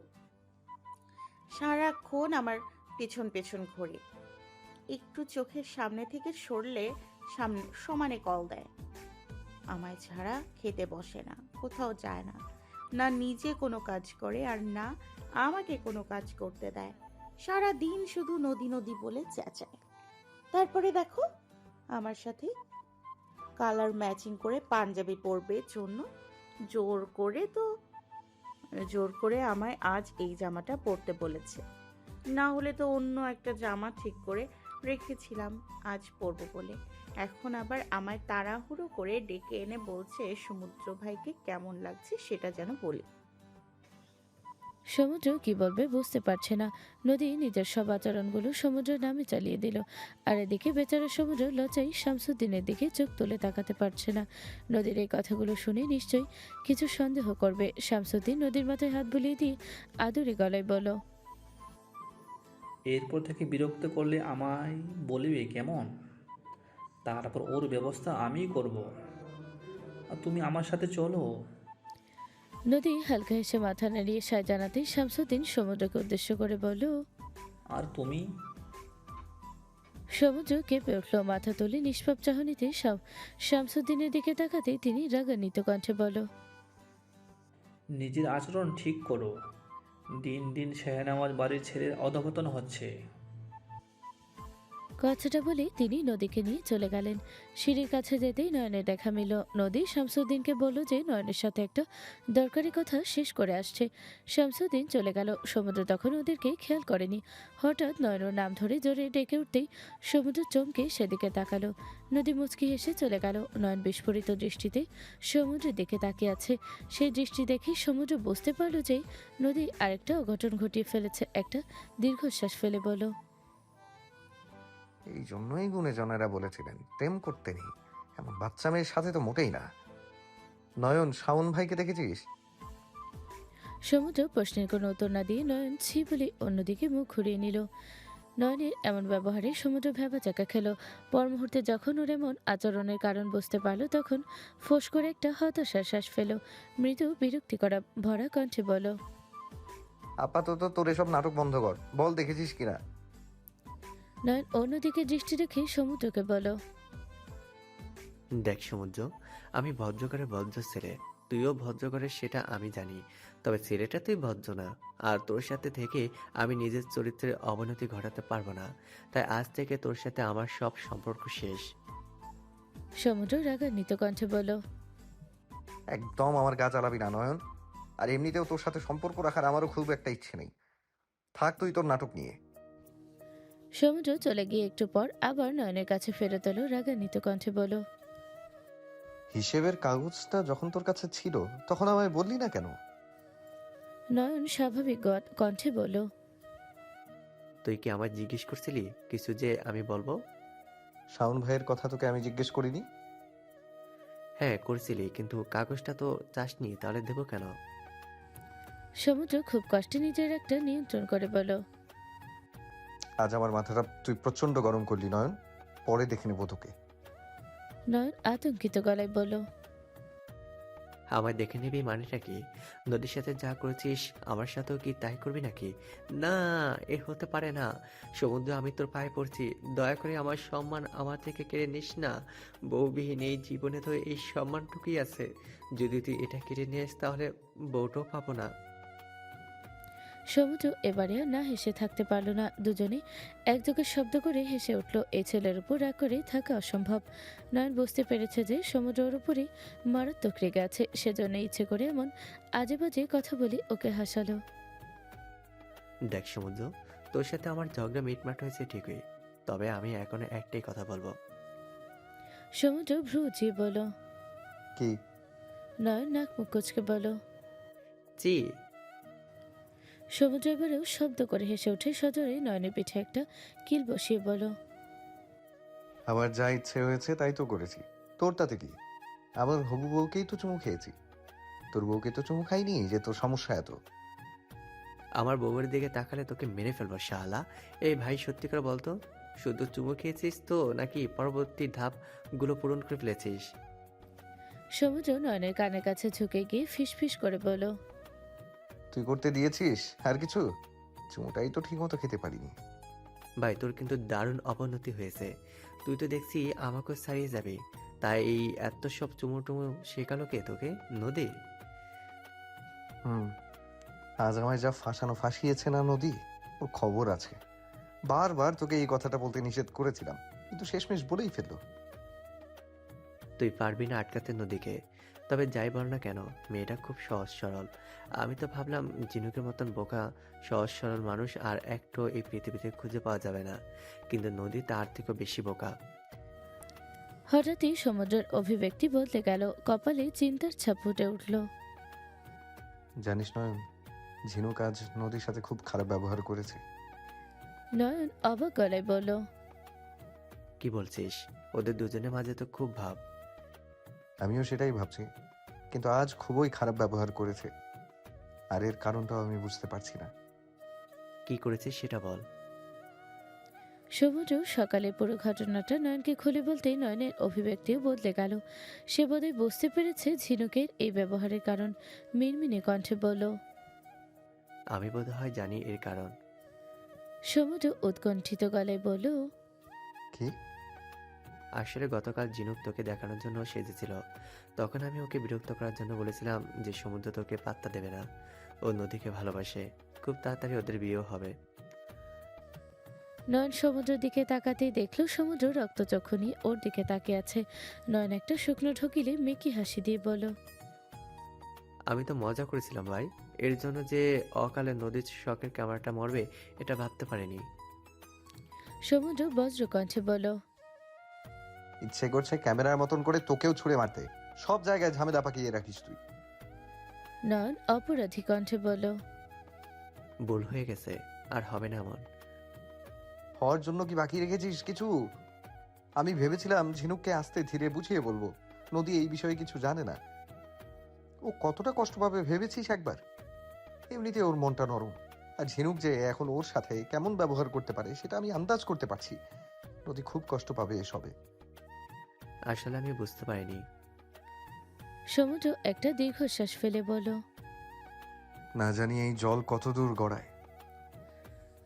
সারাক্ষণ আমার পেছন পেছন ঘোরে। একটু চোখের সামনে থেকে সরলে সামনে সমানে কল দেয়। আমায় ছাড়া খেতে বসে না, কোথাও যায় না, না নিজে কোনো কাজ করে আর না আমাকে কোনো কাজ করতে দেয়। সারা দিন শুধু নদী নদী বলে চেঁচায়। তারপরে দেখো আমার সাথে কালার ম্যাচিং করে পাঞ্জাবি পরবে জন্য জোর করে আমায় আজ এই জামাটা পরতে বলেছে। না হলে তো অন্য একটা জামা ঠিক করে রেখেছিলাম আজ পরবো বলে। এখন আবার আমায় তাড়াহুড়ো করে ডেকে এনে বলছে সমুদ্র ভাইকে কেমন লাগছে সেটা যেন বলি। সমুদ্র কি বলবে বুঝতে পারছে না। নদী নিজের সব আচরণগুলো সমুদ্রের নামে চালিয়ে দিল। আর এদিকে বেচারা সমুদ্র লজ্জায় শামসুদ্দিনের দিকে চোখ তুলে তাকাতে পারছে না। নদীর এই কথাগুলো শুনে নিশ্চয়ই কিছু সন্দেহ করবে। শামসুদ্দিন নদীর মাথায় হাত বুলিয়ে দিয়ে আদুরে গলায় বলল, এরপর থেকে বিরক্ত করলে আমায় বলবে কেমন? তারপর ওর ব্যবস্থা আমিই করব। আর তুমি আমার সাথে চলো। নদী হালকা হেসে মাথা নাড়িয়ে সায় জানাতেই শামসুদ্দিন সমুদ্রকে উদ্দেশ্য করে বলল, আর তুমি? সমুদ্র কেঁপে উঠল, মাথা তুলে নিষ্পাপ চাহনিতে শামসুদ্দিনের দিকে তাকাতেই তিনি রাগান্বিত কণ্ঠে বলল, নিজের আচরণ ঠিক করো। দিন দিন শাহনামাজ বাড়ির ছেলের অধঃপতন হচ্ছে। কথাটা বলে তিনি নদীকে নিয়ে চলে গেলেন। সিঁড়ির কাছে যেতেই নয়নের দেখা মিলল। নদী শামসুদ্দিনকে বলল যে নয়নের সাথে একটা দরকারি কথা শেষ করে আসছে। শামসুদ্দিন চলে গেল। সমুদ্র তখন ওদেরকে খেয়াল করেনি। হঠাৎ নয়নের নাম ধরে জোরে ডেকে উঠতেই সমুদ্র চমকে সেদিকে তাকালো। নদী মুচকি হেসে চলে গেল। নয়ন বিস্ফোরিত দৃষ্টিতে সমুদ্রের দিকে তাকিয়ে আছে। সেই দৃষ্টি দেখে সমুদ্র বুঝতে পারল যে নদী আরেকটা অঘটন ঘটিয়ে ফেলেছে। একটা দীর্ঘশ্বাস ফেলে বলল, এই জন্যই গুণীজনেরা বলেছিলেন প্রেম করতে নেই, এমন বাচ্চা মেয়ের সাথে তো মোটেই না। নয়ন, শাওন ভাইকে দেখেছিস? সমুদ্র প্রশ্নের কোনো উত্তর না দিয়ে নয়ন ছি বলে অন্যদিকে মুখ ঘুরিয়ে নিল। নয়নের এমন ব্যবহারে সমুদ্র ভ্যাবাচাকা খেল। পর মুহূর্তে যখন ওর এমন আচরণের কারণ বুঝতে পারল তখন ফোঁস করে একটা হতাশার শ্বাস ফেল। মৃদু বিরক্তি করা ভরা কণ্ঠে বলল, আপাতত তোর এসব নাটক বন্ধ কর, বল দেখেছিস কিনা। নয়ন অন্যদিকে দৃষ্টি রেখে সমুদ্রকে বলল, দেখ সমুদ্র, আমি ভদ্রঘরের ভদ্র ছেলে, তুইও ভদ্রঘরের সেটা আমি জানি। তবে ছেলেটা তুই ভদ্র না, আর তোর সাথে থেকে আমি নিজের চরিত্রের অবনতি ঘটাতে পারবো না। তাই আজ থেকে তোর সাথে আমার সব সম্পর্ক শেষ। সমুদ্র রাগান্বিত কণ্ঠে বলল, একদম আমার গা জ্বালাবি না নয়ন। আর এমনিতেও তোর সাথে সম্পর্ক রাখার আমারও খুব একটা ইচ্ছে নেই। থাক তুই তোর নাটক নিয়ে। সমুদ্র চলে গিয়ে একটু পর আবার নয়নের কাছে ফেরত এলো। রাগান্বিত কণ্ঠে বলল, হিসেবের কাগজটা যখন তোর কাছে ছিল তখন আমায় বললি না কেন? নয়ন স্বাভাবিক কণ্ঠে বলল, তুই কি আমায় জিজ্ঞেস করছিলি কিছু যে আমি বলবো? শাওন ভাইয়ের কথা তোকে আমি জিজ্ঞেস করিনি? হ্যাঁ করছিলি, কিন্তু কাগজটা তো চাসনি, তাহলে দেবো কেন? সমুদ্র খুব কষ্টে নিজের একটা নিয়ন্ত্রণ করে বলল, আজ আমার মাথাটা তুই প্রচন্ড গরম করলি নয়ন, পরে দেখে নেবো তোকে। নয়ন আতঙ্কিত গলায় বলল, আমায় দেখে নিবি মানেটা কি? নদীর সাথে যা করেছিস আমার সাথেও কি তাই করবি নাকি? না, এ হতে পারে না। সমুদ্র, আমি তোর পায়ে পড়ছি, দয়া করে আমার সম্মান আমার থেকে কেড়ে নিস না। বউবিহীন এই জীবনে তো এই সম্মানটুকুই আছে, যদি তুই এটা কেড়ে নিস তাহলে বউটাও পাবো না। সমুদ্র এবারে আর না হেসে থাকতে পারল না। দুজনে একযোগে শব্দ করে হেসে উঠল। এই ছেলের উপর রাগ করে থাকা অসম্ভব। নয়ন বুঝতে পেরেছে যে সমুদ্র ওর উপরে মারাত্মক রেগে আছে, সেজন্য ইচ্ছে করে এমন আজে বাজে কথা বলে ওকে হাসালো। দেখ সমুদ্র, তোর সাথে আমার ঝগড়া মিটমাট হয়েছে ঠিকই, তবে আমি এখন একটাই কথা বলবো। সমুদ্র ভ্রু উঁচিয়ে বলল। কি? নয়ন নাক মুখ কুঁচকে বলল। জি। সমুদ্র এবারেও শব্দ করে হেসে উঠে সজোরে নয়নের পিঠে একটা কিল বসিয়ে বলল, আমার যা ইচ্ছে হয়েছে তাই তো করেছি, তোর তাতে কি? আমার হবু বউকেই তো চুমু খেয়েছি, তোর বউকে তো চুমু খাইনি, যে তোর সমস্যা এত। আমার বউয়ের দিকে তাকালে তোকে মেরে ফেলবো শালা। এই ভাই, সত্যি করে বলতো, শুধু চুমু খেয়েছিস তো নাকি পরবর্তী ধাপগুলো পূরণ করে ফেলেছিস? সমুদ্র নয়নের কানের কাছে ঝুঁকে গিয়ে ফিসফিস করে বলল, তুই করতে দিয়েছিস আর কিছু? চুমুটাই তো ঠিক মতো খেতে পারিনি। ভাই, তোর কিন্তু দারুণ অবনতি হয়েছে। তুই তো দেখছি আমাকে ছাড়িয়ে যাবে, তাই এই এত সব চুমু টুমু শেখালো কে তোকে? নদী? হুম, আজ আমায় যা ফাঁসানো ফাঁসিয়েছে না নদী, ওর খবর আছে। বারবার তোকে এই কথাটা বলতে নিষেধ করেছিলাম, কিন্তু শেষমেশ বলেই ফেললো। তুই পারবি না আটকাতে নদীকে। তবে যাই বল না কেন, মেয়েটা খুব সহজ সরল। আমি তো ভাবলাম ঝিনুকের মতন বোকা সহজ সরল মানুষ আর একটু এই পৃথিবীতে খুঁজে পাওয়া যাবে না, কিন্তু নদী তার থেকেও বেশি বোকা। হঠাৎই সমুদ্রের অভিব্যক্তি বদলে গেল, কপালে চিন্তার ছাপ ফুটে উঠল। জানিস নয়ন, ঝিনুক আজ নদীর সাথে খুব খারাপ ব্যবহার করেছে। নয়ন অবাক গলায় বলল, কি বলছিস? ওদের দুজনের মাঝে তো খুব ভাব। আমিও সেটাই ভাবছি, কিন্তু আজ খুবই খারাপ ব্যবহার করেছে, আর এর কারণটাও আমি বুঝতে পারছি না। কি করেছিস সেটা বল। সমুদ্র সকালে পুরো ঘটনাটা নয়নকে খুলে বলতেই নয়নের অভিব্যক্তিও বদলে গেল। সে বোধহয় বুঝতে পেরেছে ঝিনুকের এই ব্যবহারের কারণ। মিনমিনে কণ্ঠে বলল, আমি বোধহয় জানি এর কারণ। সমুদ্র উৎকণ্ঠিত গলায় বলল, কি? আসলে গতকাল ঝিনুক তোকে দেখানোর জন্য সেজেছিল, তখন আমি ওকে বিরক্ত করার জন্য বলেছিলাম যে সমুদ্র তোকে পাত্তা দেবে না, ও নদীকে ভালোবাসে, খুব তাড়াতাড়ি ওদের বিয়েও হবে। নয়ন সমুদ্রের দিকে তাকাতেই দেখল সমুদ্র রক্তচক্ষু নিয়ে ওর দিকে তাকিয়ে আছে। নয়ন একটা শুকনো ঢোকিলে মেকি হাসি দিয়ে বলল, আমি তো মজা করেছিলাম ভাই, এর জন্য যে অকালে নদীর শখের ক্যামেরাটা মরবে এটা ভাবতে পারিনি। সমুদ্র বজ্র কণ্ঠে বলল, ইচ্ছে করছে ক্যামেরার মতন করে তোকেও ছুঁড়ে মারতে, সব জায়গায় ঝামেলা পাকিয়ে রাখিস তুই। নয়ন অপরাধী কণ্ঠে বলল, ভুল হয়ে গেছে, আর হবে না এমন। হওয়ার জন্য কি বাকি রেখেছিস কিছু? আমি ভেবেছিলাম ঝিনুককে আস্তে ধীরে বুঝিয়ে বলবো, নদী এই বিষয়ে কিছু জানে না। ও কতটা কষ্ট পাবে ভেবেছিস একবার? এমনিতে ওর মনটা নরম, আর ঝিনুক যে এখন ওর সাথে কেমন ব্যবহার করতে পারে সেটা আমি আন্দাজ করতে পারছি। নদী খুব কষ্ট পাবে এসবে। আসলে আমি বুঝতে পারিনি। সমুদ্র একটা দীর্ঘশ্বাস ফেলে বলল, না জানি এই জল কত দূর গড়ায়।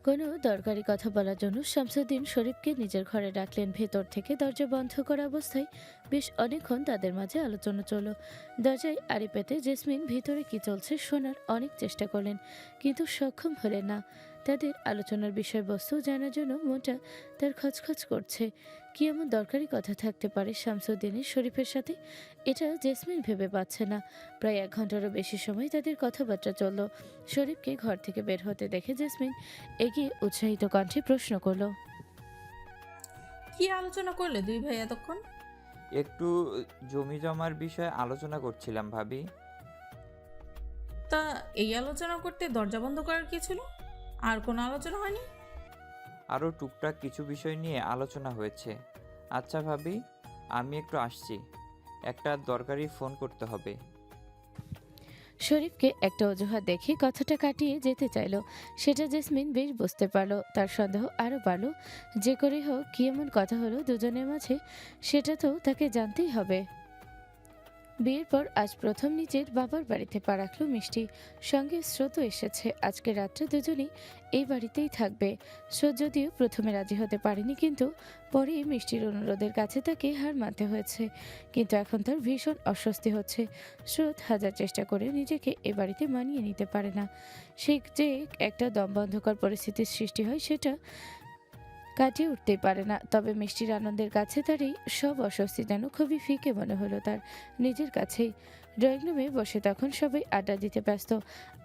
কোনো দরকারি কথা বলার জন্য শামসুদ্দিন শরীফকে নিজের ঘরে ডাকলেন। ভেতর থেকে দরজা বন্ধ করা অবস্থায় বেশ অনেকক্ষণ তাদের মাঝে আলোচনা চলল। দরজায় আড়ি পেতে জেসমিন ভিতরে কি চলছে শোনার অনেক চেষ্টা করলেন, কিন্তু সক্ষম হলেন না। তাদের আলোচনার বিষয়বস্তু জানার জন্য মনটা তার খচখচ করছে। কি এমন দরকারি কথা থাকতে পারে শামসুদ্দিনের শরীফের সাথে, এটা জেসমিন ভেবে পাচ্ছে না। প্রায় 1 ঘন্টারও বেশি সময় তাদের কথাবার্তা চলল। শরীফকে ঘর থেকে বের হতে দেখে জেসমিন এগিয়ে উৎসাহিত কণ্ঠে প্রশ্ন করলো, কি আলোচনা করলে দুই ভাই এতক্ষণ? একটু জমি জমার বিষয়ে আলোচনা করছিলাম ভাবি। তা এই আলোচনা করতে দরজা বন্ধ করার কি ছিল? আর কোনো আলোচনা হয়নি? আরও টুকটাক কিছু বিষয় নিয়ে আলোচনা হয়েছে। আচ্ছা ভাবি, আমি একটু আসছি, একটা দরকারি ফোন করতে হবে। শরীফকে একটা অজুহাত দেখে কথাটা কাটিয়ে যেতে চাইল। সেটা জেসমিন বেশ বুঝতে পারলো। তার সন্দেহ আরও বাড়ল। যে করে হোক কি এমন কথা হলো দুজনের মাঝে, সেটা তো তাকে জানতেই হবে। বিয়ের পর আজ প্রথম নিজের বাবার বাড়িতে পা রাখলো মিষ্টি। সঙ্গে স্রোতও এসেছে। আজকে রাত্রে দুজনেই এই বাড়িতেই থাকবে। স্রোত যদিও প্রথমে রাজি হতে পারেনি, কিন্তু পরে মিষ্টির অনুরোধের কাছে তাকে হার মানতে হয়েছে। কিন্তু এখন তার ভীষণ অস্বস্তি হচ্ছে। স্রোত হাজার চেষ্টা করে নিজেকে এ বাড়িতে মানিয়ে নিতে পারে না। সে যে একটা দমবন্ধকর পরিস্থিতির সৃষ্টি হয় সেটা কাটিয়ে উঠতেই পারে না। তবে মিষ্টির আনন্দের কাছে তার এই সব অস্বস্তি যেন খুবই ফিকে মনে হলো তার নিজের কাছেই। ড্রয়িং রুমে বসে তখন সবাই আড্ডা দিতে ব্যস্ত।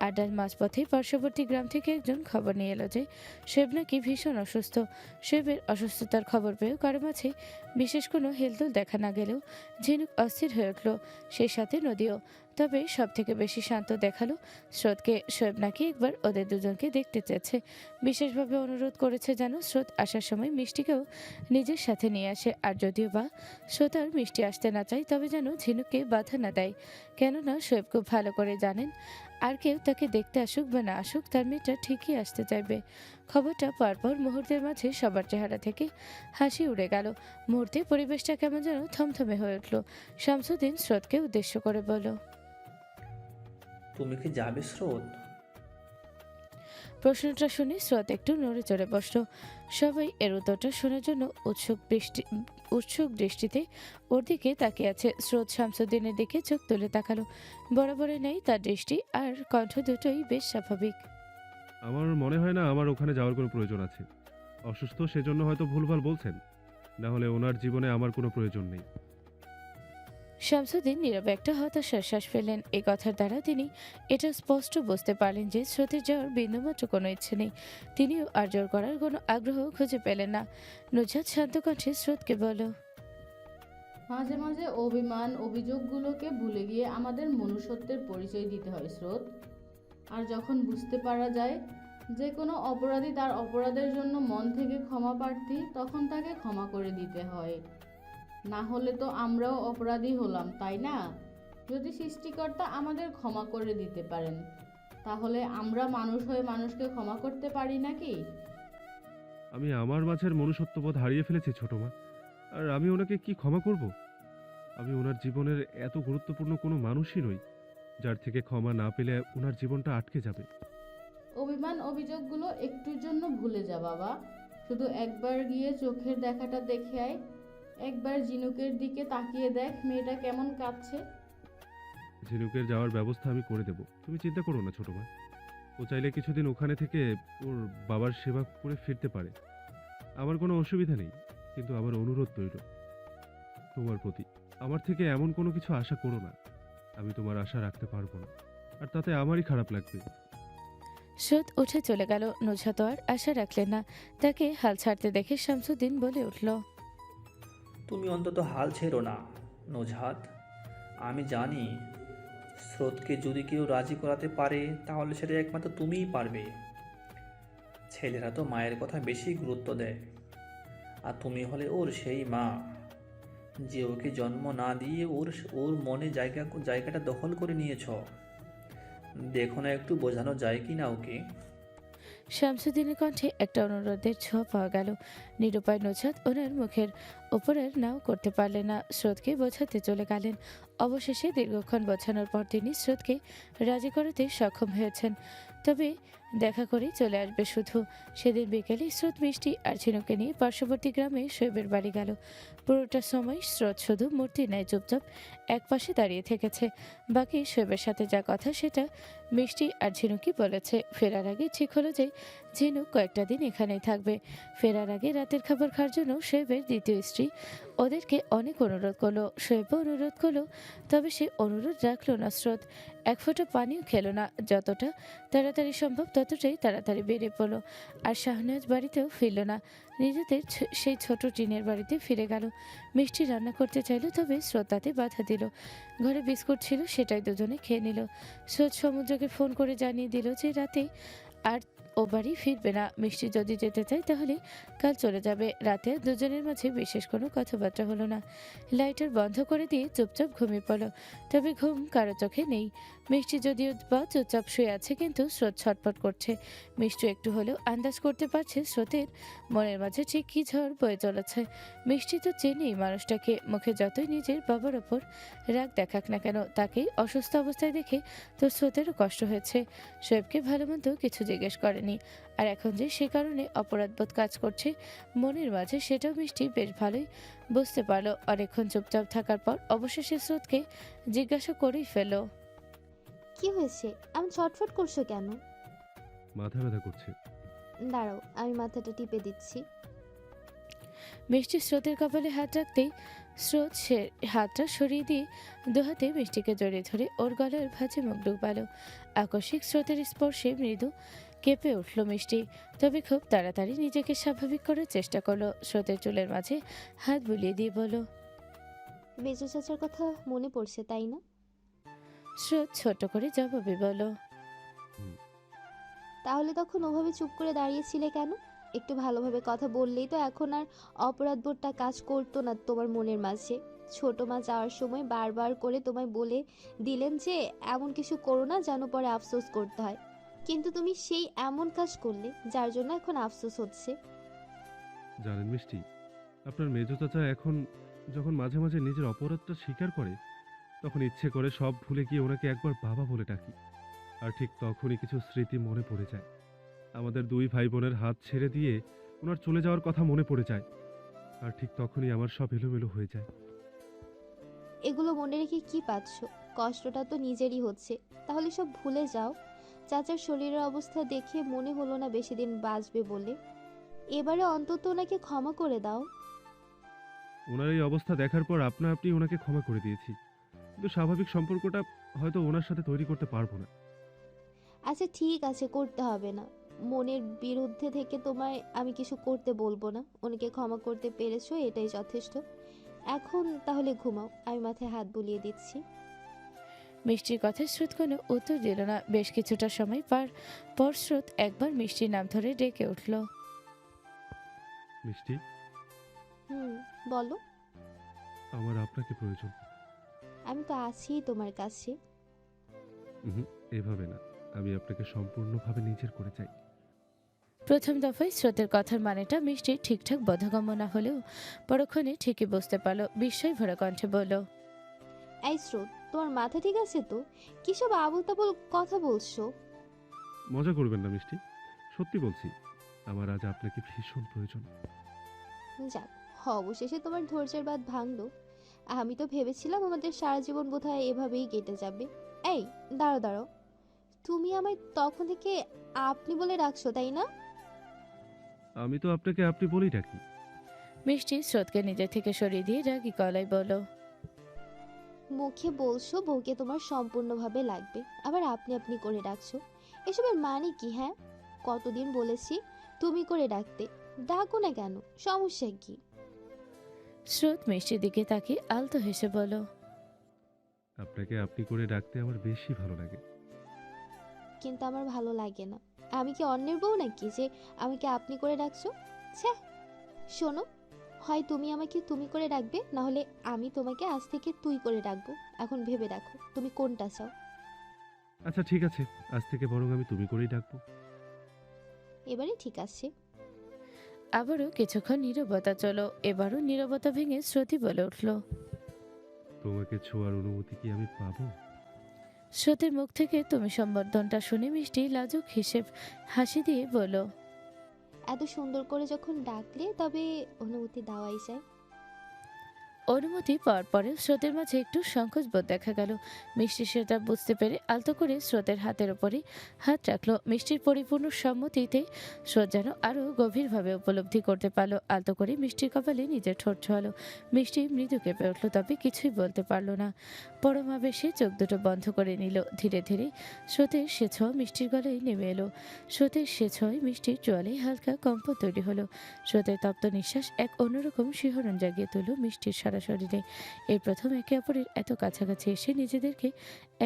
আড্ডার মাঝপথেই পার্শ্ববর্তী গ্রাম থেকে একজন খবর নিয়ে এলো যে শোয়েব নাকি ভীষণ অসুস্থ। শোয়েবের অসুস্থতার খবর পেয়েও কারো মাঝে বিশেষ কোনো হেলদোল দেখা না গেলেও ঝিনুক অস্থির হয়ে উঠল, সেই সাথে নদীও। তবে সব থেকে বেশি শান্ত দেখালো স্রোতকে। শোয়েব নাকি একবার ওদের দুজনকে দেখতে চেয়েছে। বিশেষভাবে অনুরোধ করেছে যেন স্রোত আসার সময় মিষ্টিকেও নিজের সাথে নিয়ে আসে। আর যদিও বা স্রোত আর মিষ্টি আসতে না চায়, তবে যেন ঝিনুককে বাধা না দেয়। কেননা শোয়েব খুব ভালো করে জানেন আর কেউ তাকে দেখতে আসুক বা না আসুক, তার মেয়েটা ঠিকই আসতে চাইবে। খবরটা পরপর মুহূর্তের মাঝে সবার চেহারা থেকে হাসি উড়ে গেল। মুহূর্তে পরিবেশটা কেমন যেন থমথমে হয়ে উঠল। শামসুদ্দিন স্রোতকে উদ্দেশ্য করে বলল, তুমি কি যাবে স্রোত? প্রশ্নটা শুনে স্রোত একটু নড়ে চড়ে বসল। সবাই এর উত্তরটা শোনার জন্য উৎসুক দৃষ্টিতে ওর দিকে তাকিয়ে আছে। স্রোত শামসুদ্দিনের দিকে চোখ তুলে তাকালো। বরাবরের নেই তার দৃষ্টি আর কণ্ঠ দুটোই বেশ স্বাভাবিক। আমার মনে হয় না আমার ওখানে যাওয়ার কোনো প্রয়োজন আছে। অসুস্থ সেজন্য হয়তো ভুলভাল বলছেন, না হলে ওনার জীবনে আমার কোনো প্রয়োজন নেই। শামসুদ্দিন নীরবে একটা হতাশার শ্বাস ফেলেন। এই কথার দ্বারা তিনি এটা স্পষ্ট বুঝতে পারলেন যে স্রোতের যাওয়ার বিন্দুমাত্র কোনো ইচ্ছে নেই। তিনিও আর জোর করার কোনো আগ্রহ খুঁজে পেলেন না। নুজাত শান্ত কণ্ঠে স্রোতকে বলল, মাঝে মাঝে অভিমান অভিযোগগুলোকে ভুলে গিয়ে আমাদের মনুষ্যত্বের পরিচয় দিতে হয় স্রোত। আর যখন বুঝতে পারা যায় যে কোনো অপরাধী তার অপরাধের জন্য মন থেকে ক্ষমা প্রার্থী, তখন তাকে ক্ষমা করে দিতে হয়। না হলে তো আমরাও অপরাধী হলাম, তাই না? যদি সৃষ্টিকর্তা আমাদের ক্ষমা করে দিতে পারেন, তাহলে আমরা মানুষ হয়ে মানুষকে ক্ষমা করতে পারি নাকি? আমি আমার মাঝের মনুষ্যত্ববোধ হারিয়ে ফেলেছি ছোট মা, আর আমি ওনাকে কি ক্ষমা করব? আমি ওনার জীবনের এত গুরুত্বপূর্ণ কোনো মানুষই নই যার থেকে ক্ষমা না পেলে ওনার জীবনটা আটকে যাবে। অভিমান অভিযোগগুলো একটুর জন্য ভুলে যা বাবা। শুধু একবার গিয়ে চোখের দেখাটা দেখে আয়। একবার ঝিনুকের দিকে তাকিয়ে দেখ মেয়েটা কেমন কাঁদছে। ঝিনুকের যাওয়ার ব্যবস্থা আমি করে দেব, তুমি চিন্তা করো না ছোট মা। ও চাইলে কিছুদিন ওখানে থেকে ওর বাবার সেবা করে ফিরতে পারে, আমার কোনো অসুবিধা নেই। কিন্তু আমার অনুরোধ রইল তোমার প্রতি, আমার থেকে এমন কোনো কিছু আশা করো না। আমি তোমার আশা রাখতে পারবো না, আর তাতে আমারই খারাপ লাগবে। স্রোত উঠে চলে গেল। নুজাত আর আশা রাখলেন না। তাকে হাল ছাড়তে দেখে শামসুদ্দিন বলে উঠল, তুমি অন্তত হাল ছেড়ো না নুজহাত। আমি জানি স্রোতকে যদি কেউ রাজি করাতে পারে তাহলে সেটা একমাত্র তুমিই পারবে। ছেলেরা তো মায়ের কথা বেশি গুরুত্ব দেয়, আর তুমি হলে ওর সেই মা যে ওকে জন্ম না দিয়ে ওর ওর মনে জায়গাটা দখল করে নিয়েছ। দেখো না একটু বোঝানো যায় কি না ওকে। শামসুদ্দিনের কণ্ঠে একটা অনুরোধের ছোঁয়া পাওয়া গেল। নিরুপায় নুজাত ওনার মুখের ওপরের নাও করতে পারলেন না। স্রোতকে বোঝাতে চলে গেলেন। অবশেষে দীর্ঘক্ষণ বোঝানোর পর তিনি স্রোতকে রাজি করাতে সক্ষম হয়েছেন। তবে দেখা করেই চলে আসবে শুধু। সেদিন বিকেলে স্রোত মিষ্টি আর ঝিনুকে নিয়ে পার্শ্ববর্তী গ্রামে শোয়েবের বাড়ি গেল। পুরোটা সময় স্রোত শুধু মূর্তি নেয় চুপচাপ একপাশে দাঁড়িয়ে থেকেছে। বাকি শোয়েবের সাথে যা কথা সেটা মিষ্টি আর ঝিনুকই বলেছে। ফেরার আগে ঠিক হলো যে ঝিনুক কয়েকটা দিন এখানেই থাকবে। ফেরার আগে রাতের খাবার খাওয়ার জন্য শোয়েবের দ্বিতীয় স্ত্রী ওদেরকে অনেক অনুরোধ করলো। শোয়েবও অনুরোধ করলো, তবে সে অনুরোধ রাখলো না স্রোত। এক ফোঁটা পানিও খেলো না। যতটা তাড়াতাড়ি সম্ভব ততটাই তাড়াতাড়ি বেরিয়ে পড়লো। আর শাহনাজ বাড়িতেও ফিরল না। নিজেদের সেই ছোট টিনের বাড়িতে ফিরে গেল। মিষ্টি রান্না করতে চাইল, তবে স্রোত তাতে বাধা দিল। ঘরে বিস্কুট ছিল, সেটাই দুজনে খেয়ে নিল। স্রোত সমুদ্রকে ফোন করে জানিয়ে দিল যে রাতে আর ও বাড়ি ফিরবে না। মিষ্টি যদি যেতে চায় তাহলে কাল চলে যাবে। রাতে দুজনের মাঝে বিশেষ কোনো কথাবার্তা হলো না। লাইটার বন্ধ করে দিয়ে চুপচাপ ঘুমিয়ে পড়ল। তবে ঘুম কারো চোখে নেই। মিষ্টি যদিও বা চুপচাপ শুয়ে আছে, কিন্তু স্রোত ছটফট করছে। মিষ্টি একটু হলেও আন্দাজ করতে পারছে স্রোতের মনের মাঝে ঠিক কী ঝড় বয়ে চলেছে। মিষ্টি তো চেনেই মানুষটাকে। মুখে যতই নিজের বাবার ওপর রাগ দেখাক না কেন, তাকেই অসুস্থ অবস্থায় দেখে তো স্রোতেরও কষ্ট হয়েছে। শোয়েবকে ভালো মন্দ কিছু জিজ্ঞেস করেনি। আর এখন যে সে কারণে অপরাধবোধ কাজ করছে মনের মাঝে, সেটাও মিষ্টি বেশ ভালোই বুঝতে পারলো। অনেকক্ষণ চুপচাপ থাকার পর অবশেষে স্রোতকে জিজ্ঞাসা করেই ফেলল। কি হয়েছে? এমন ছটফট করছো কেন? মাথা ব্যথা করছে। দাঁড়াও, আমি মাথাটা টিপে দিচ্ছি। মিষ্টি স্রোতের কপালে হাত রাখতেই স্রোত সে হাতটা সরিয়ে দিয়ে দুহাতে মিষ্টিকে জড়িয়ে ধরে ওর গলার ভাঁজে মুখ ডুবালো। আকস্মিক স্রোতের স্পর্শে মৃদু কেঁপে উঠল মিষ্টি। তবে খুব তাড়াতাড়ি নিজেকে স্বাভাবিক করার চেষ্টা করলো। স্রোতের চুলের মাঝে হাত বুলিয়ে দিয়ে বলল, মেজো চাচার কথা মনে পড়ছে তাই না? স্রোত ছোট করে জবাবে বলল, তাহলে তখন ওভাবে চুপ করে দাঁড়িয়েছিলে কেন? একটু ভালোভাবে কথা বললেই তো এখন আর অপরাধবোধটা কাজ করতো না তোমার মনের মাঝে। ছোট মা যাওয়ার সময় বারবার করে তোমায় বলে দিলেন যে এমন কিছু করো না যেন পরে আফসোস করতে হয়, কিন্তু তুমি সেই এমন কাজ করলে যার জন্য এখন আফসোস হচ্ছে। জানেন মিষ্টি, আপনার মেজো চাচা এখন যখন মাঝে মাঝে নিজের অপরাধটা স্বীকার করে, তখন ইচ্ছে করে সব ভুলে গিয়ে ওনাকে একবার বাবা বলে ডাকি। আর ঠিক তখনই কিছু স্মৃতি মনে পড়ে যায়। আমাদের দুই ভাই বোনের হাত ছেড়ে দিয়ে ওনার চলে যাওয়ার কথা মনে পড়ে যায়। আর ঠিক তখনই আমার সব এলোমেলো হয়ে যায়। এগুলো মনে রেখে কি পাচ্ছ? কষ্টটা তো নিজেরই হচ্ছে। তাহলে সব ভুলে যাও। চাচার শরীরের অবস্থা দেখে মনে হলো না বেশি দিন বাঁচবে বলে। এবারে অন্তত ওনাকে ক্ষমা করে দাও। ওনার এই অবস্থা দেখার পর আপনা আপনি ওনাকে ক্ষমা করে দিয়েছি, কিন্তু স্বাভাবিক সম্পর্কটা হয়তো ওনার সাথে তৈরি করতে পারবো না। আচ্ছা ঠিক আছে, করতে হবে না। মনের বিরুদ্ধে থেকে তোমায় আমি কিছু করতে বলবো না। ওনাকে ক্ষমা করতে পেরেছো, এটাই যথেষ্ট। এখন তাহলে ঘুমাও, আমি মাথায় হাত বুলিয়ে দিচ্ছি। মিষ্টির কথায় স্রোত কোনো উত্তর দিল না। বেশ কিছুটা সময় পর স্রোত একবার মিষ্টির নাম ধরে ডেকে উঠল। মিষ্টি, বলো। আমার আপনাকে প্রয়োজন। আমি তো আছি তোমার কাছে। এভাবে না, আমি আপনাকে সম্পূর্ণভাবে নিজের করে চাই। প্রথম দফায় স্রোতের কথার মানেটা মিষ্টির ঠিকঠাক বোধগম্য না হলেও পরক্ষণে ঠিকই বুঝতে পারল। বিস্ময় ভরা কণ্ঠে বলল, এই স্রোত, তোমার মাথা ঠিক আছে তো? কিসব আবল তাবল কথা বলছো? মজা করবেন না মিষ্টি, সত্যি বলছি, আমার আজ আপনাকে ভীষণ প্রয়োজন। যাক, অবশেষে তোমার ধৈর্যের বাঁধ ভাঙলো। আমি তো ভেবেছিলাম আমাদের সারা জীবন বোধহয় এভাবেই কেটে যাবে। এই দাঁড়াও দাঁড়াও, তুমি আমায় তখন থেকে আপনি বলে ডাকছো তাই না? আমি তো আপনাকে আপনি বলেই ডাকি। মিষ্টি স্রোতকে নিজে থেকে সরিয়ে দিয়ে রাগী গলায় বলল, মুখে বলছো বউকে তোমার সম্পূর্ণভাবে লাগবে, আবার আপনি আপনি করে ডাকছো। এসবের মানে কি? হ্যাঁ, কতদিন বলেছি তুমি করে ডাকতে, ডাকো না কেন? সমস্যা কি? স্রোত মিষ্টির দিকে তাকিয়ে আলতো হেসে বলল, আপনাকে আপনি করে ডাকতে আমার বেশি ভালো লাগে। কিন্তু আমার ভালো লাগে না। আমি কি অন্যের বউ নাকি যে আমাকে আপনি করে ডাকছো? ছ্যা। শোনো, হয় তুমি আমাকে তুমি করে ডাকবে, না হলে আমি তোমাকে আজ থেকে তুই করে ডাকবো। এখন ভেবে দেখো তুমি কোনটা চাও। আচ্ছা ঠিক আছে, আজ থেকে বরং আমি তুমি করেই ডাকবো। এবারে ঠিক আছে। আবারও কিছুক্ষণ নীরবতা চলো। এবারও নীরবতা ভেঙে শ্রুতি বলে উঠল, তোমাকে ছোঁয়ার অনুমতি কি আমি পাবো? শ্রুতির মুখ থেকে তুমি সম্বোধনটা শুনে মিষ্টি লাজুক হিসেব হাসি দিয়ে বলল, এত সুন্দর করে যখন ডাকলে তবে অনুমতি দেওয়াই যায়। অনুমতি পাওয়ার পরে স্রোতের মাঝে একটু সংকোচ বোধ দেখা গেল। মিষ্টি সেটা বুঝতে পেরে আলতো করে স্রোতের হাতের ওপরে হাত রাখলো। মিষ্টির পরিপূর্ণ সম্মতিতে স্রোত যেন আরও গভীরভাবে উপলব্ধি করতে পারলো। আলতো করে মিষ্টির কপালে নিজের ঠোঁট ছোঁয়ালো। মিষ্টি মৃদু কেঁপে উঠল, তবে কিছুই বলতে পারল না। পরমাবেশে চোখ দুটো বন্ধ করে নিল। ধীরে ধীরে স্রোতের সে ছোঁয়া মিষ্টির গলায় নেমে এলো। স্রোতের সে ছোঁয়ায় মিষ্টির চোয়ালে হালকা কম্পন তৈরি হলো। স্রোতের তপ্ত নিঃশ্বাস এক অন্যরকম শিহরণ জাগিয়ে তুলল মিষ্টির সারা শরীরে। এই প্রথম একে অপরের এত কাছাকাছি এসে নিজেদেরকে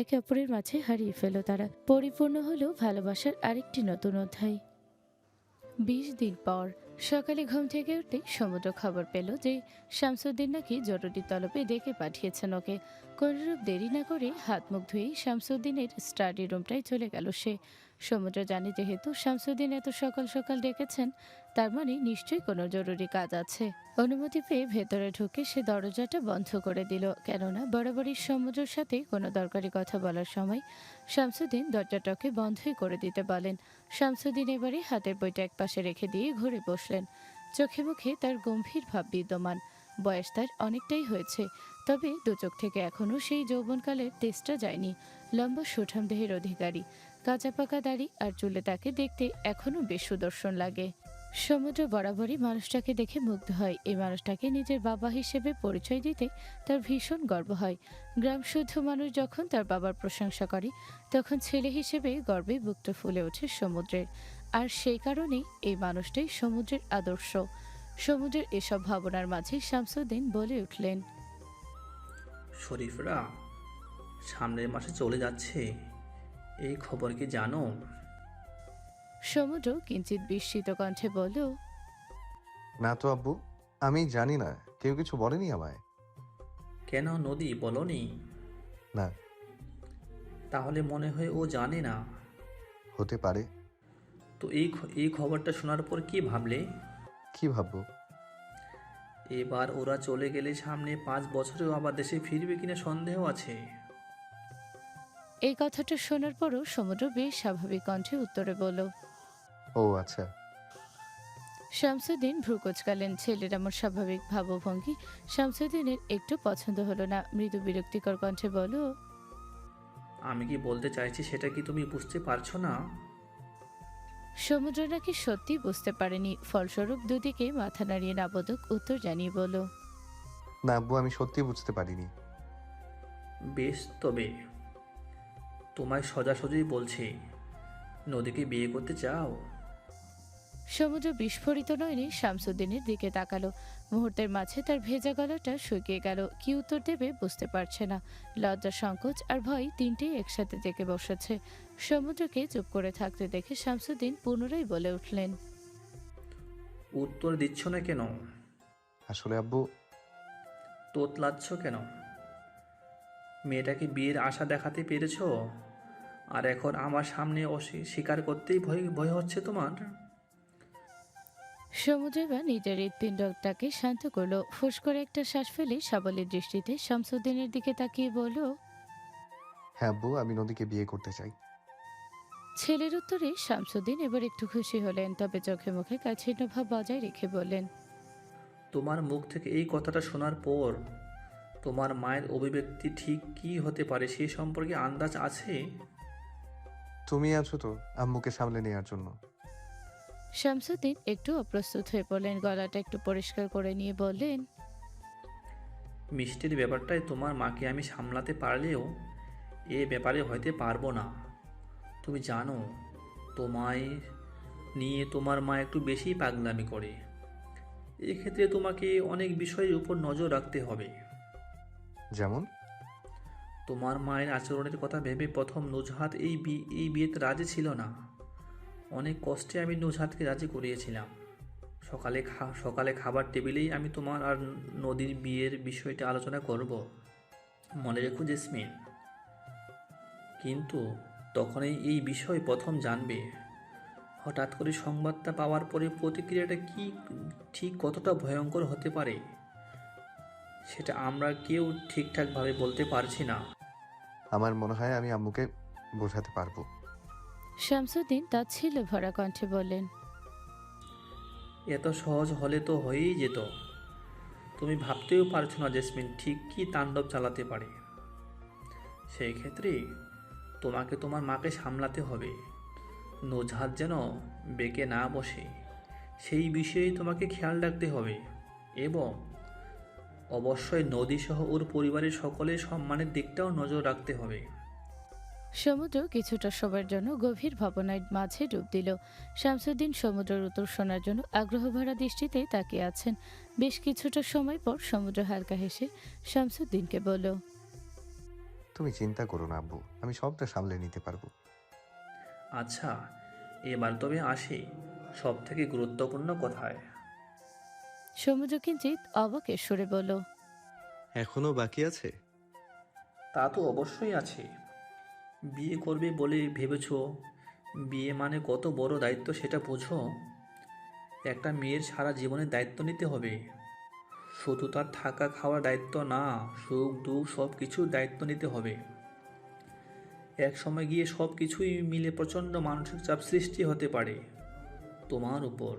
একে অপরের মাঝে হারিয়ে ফেল তারা। পরিপূর্ণ হলো ভালোবাসার আরেকটি নতুন অধ্যায়। 20 দিন পর সকালে ঘুম থেকে উঠতেই সমুদ্র খবর পেল যে শামসুদ্দিন নাকি জরুরি তলবে ডেকে পাঠিয়েছেন ওকে। কোনরূপ দেরি না করে হাত মুখ ধুয়েই শামসুদ্দিনের স্টাডি রুমটায় চলে গেল সে। সমুদ্র জানে যেহেতু শামসুদ্দিন এত সকাল সকাল ডেকেছেন, তার মানে নিশ্চয়ই কোনো জরুরি কাজ আছে। অনুমতি পেয়ে ভেতরে ঢুকে সে দরজাটা বন্ধ করে দিল, কেননা বরাবরই সমুদ্রের সাথে কোনো দরকারি কথা বলার সময় শামসুদ্দিন দরজাটাকে বন্ধই করে দিতে বলেন। শামসুদ্দিন এবারে হাতের বইটা একপাশে রেখে দিয়ে ঘুরে বসলেন। চোখে মুখে তার গম্ভীর ভাব বিদ্যমান। বয়স তার অনেকটাই হয়েছে, তবে দু চোখ থেকে এখনও সেই যৌবনকালের তেজটা যায়নি। লম্বা সুঠাম দেহের অধিকারী, কাঁচা পাকা দাড়ি আর চুলে তাকে দেখতে এখনও বেশ সুদর্শন লাগে। সমুদ্র বরাবরই মানুষটাকে দেখে মুগ্ধ হয়। এই মানুষটাকে নিজের বাবা হিসেবে পরিচয় দিতে তার ভীষণ গর্ব হয়। গ্রামশুদ্ধ মানুষ যখন তার বাবার প্রশংসা করে, তখন ছেলে হিসেবে গর্বে বুকটা ফুলে ওঠে সমুদ্রের। আর সেই কারণেই এই মানুষটাই সমুদ্রের আদর্শ। সমুদ্রের এসব ভাবনার মাঝে শামসুদ্দিন বলে উঠলেন, শরীফরা সামনের মাসে চলে যাচ্ছে, এই খবর কি জানো? সমুদ্র কিঞ্চিত বিস্মিত কণ্ঠে বলল, না তো আব্বু, আমি জানি না, কেউ কিছু বলেনি আমায়। কেন নদী বলনি? না। তাহলে মনে হয় ও জানে না। হতে পারে। তো এই খবরটা শোনার পর কি ভাবলে? কি ভাববো? এবার ওরা চলে গেলে সামনে 5 বছরেও আবার দেশে ফিরবে কিনা সন্দেহ আছে। এই কথাটা শোনার পরও সমুদ্র বেশ স্বাভাবিক কণ্ঠে উত্তরে বলল, ও আচ্ছা। শামসুদ্দিন ভ্রু কুঁচকালেন। ছেলের এমন স্বাভাবিক ভাবভঙ্গি শামসুদ্দিনের একটু পছন্দ হলো না। মৃদু বিরক্তিকর কণ্ঠে বলল, আমি কি বলতে চাইছি সেটা কি তুমি বুঝতে পারছো না? সমুদ্র নাকি সত্যি বুঝতে পারেনি, ফলস্বরূপ দুদিকে মাথা নাড়িয়ে নাবোধক উত্তর জানিয়ে বলল, না আব্বু, আমি সত্যি বুঝতে পারিনি। বেশ, তবে তোমায় সোজাসুজি বলছি, নদীকে বিয়ে করতে চাও? সমুদ্র বিস্ফোরিত নয়নে শামসুদ্দিনের দিকে তাকালো। মুহূর্তের মাঝে তার ভেজা গলাটা শুকিয়ে গেল। কি উত্তর দেবে বুঝতে পারছে না। লজ্জা, সংকোচ আর ভয় তিনটেই একসাথে জেগে বসেছে। সমুদ্রকে চুপ করে থাকতে দেখে শামসুদ্দিন পুনরায় বলে উঠলেন, উত্তর দিচ্ছ না কেন? আসলে আব্বু, তোতলাচ্ছ কেন? মেয়েটাকে বিয়ের আশা দেখাতে পেরেছো, আর এখন আমার সামনে স্বীকার করতেই ভয় হচ্ছে তোমার? সমুদ্র এবার নিজের হৃৎপিণ্ডটাকে শান্ত করলো। ফুস করে একটা শ্বাস ফেলে সাবলীল দৃষ্টিতে শামসুদ্দিনের দিকে তাকিয়ে বলল, হ্যাঁ আব্বু, আমি নদীকে বিয়ে করতে চাই। ছেলের উত্তরে শামসুদ্দিন এবার একটু খুশি হলেন, তবে চোখে মুখে কাঠিন্য ভাব বজায় রেখে বললেন, তোমার মুখ থেকে এই কথাটা শোনার পর তোমার মায়ের অভিব্যক্তি ঠিক কি হতে পারে সে সম্পর্কে আন্দাজ আছে? তুমি আছো তো আম্মুকে সামলে নেওয়ার জন্য। শামসুদ্দিন একটু অপ্রস্তুত হয়ে পড়লেন। গলাটা একটু পরিষ্কার করে নিয়ে বললেন, মিষ্টির ব্যাপারটায় তোমার মাকে আমি সামলাতে পারলেও এ ব্যাপারে হয়তো পারবো না। তুমি জানো, তোমায় নিয়ে তোমার মা একটু বেশি পাগলামি করে। এক্ষেত্রে তোমাকে অনেক বিষয়ের উপর নজর রাখতে হবে। যেমন? তোমার মায়ের আচরণের কথা ভেবে প্রথম নুজহাত এই বিয়েতে রাজি ছিল না। অনেক কষ্টে আমি নুজহাতকে রাজি করিয়েছিলাম। সকালে খাবার টেবিলেই আমি তোমার আর নদীর বিয়ের বিষয়টা আলোচনা করব, মনে রেখো জেসমিন। কিন্তু তখনই এই বিষয় প্রথম জানবে। হঠাৎ করে সংবাদটা পাওয়ার পরে প্রতিক্রিয়াটা কি ঠিক কতটা ভয়ঙ্কর হতে পারে সেটা আমরা কেউ ঠিকঠাকভাবে বলতে পারছি না। আমার মনে হয় আমি আম্মুকে বোঝাতে পারবো। শামসুদ্দিন তাচ্ছিল্য ভরা কণ্ঠে বললেন, এত সহজ হলে তো হয়েই যেত। তুমি ভাবতেও পারছো না জেসমিন ঠিক কি তাণ্ডব চালাতে পারে। সেই ক্ষেত্রে তোমাকে তোমার মাকে সামলাতে হবে। নুজহাত যেন বেঁকে না বসে সেই বিষয়ে তোমাকে খেয়াল রাখতে হবে, এবং অবশ্যই নদীসহ ওর পরিবারের সকলের সম্মানের দিকটাও নজর রাখতে হবে। সমুদ্র কিছুটা সময়ের জন্য গভীর ভাবনায় মাঝে ডুব দিল। শামসুদ্দিন সমুদ্রের উত্তর শোনার জন্য আগ্রহ ভরা দৃষ্টিতে তাকিয়ে আছেন। বেশ কিছুটা সময় পর সমুদ্র হালকা হেসে শামসুদ্দিনকে বলল, তুমি চিন্তা করো না আব্বু, আমি সবটা সামলে নিতে পারবো। আচ্ছা, এবার তবে আসি। সব থেকে গুরুত্বপূর্ণ কোথায়? সমুদ্র কিঞ্চিত অবাকের সুরে বলল, এখনো বাকি আছে? তা তো অবশ্যই আছে। বিয়ে করবে বলে ভেবেছো, বিয়ে মানে কত বড় দায়িত্ব সেটা বোঝো। একটা মেয়ের সারা জীবনের দায়িত্ব নিতে হবে। শুধু তার থাকা খাওয়ার দায়িত্ব না, সুখ দুঃখ সব কিছুর দায়িত্ব নিতে হবে। এক সময় গিয়ে সব কিছুই মিলে প্রচণ্ড মানসিক চাপ সৃষ্টি হতে পারে তোমার উপর।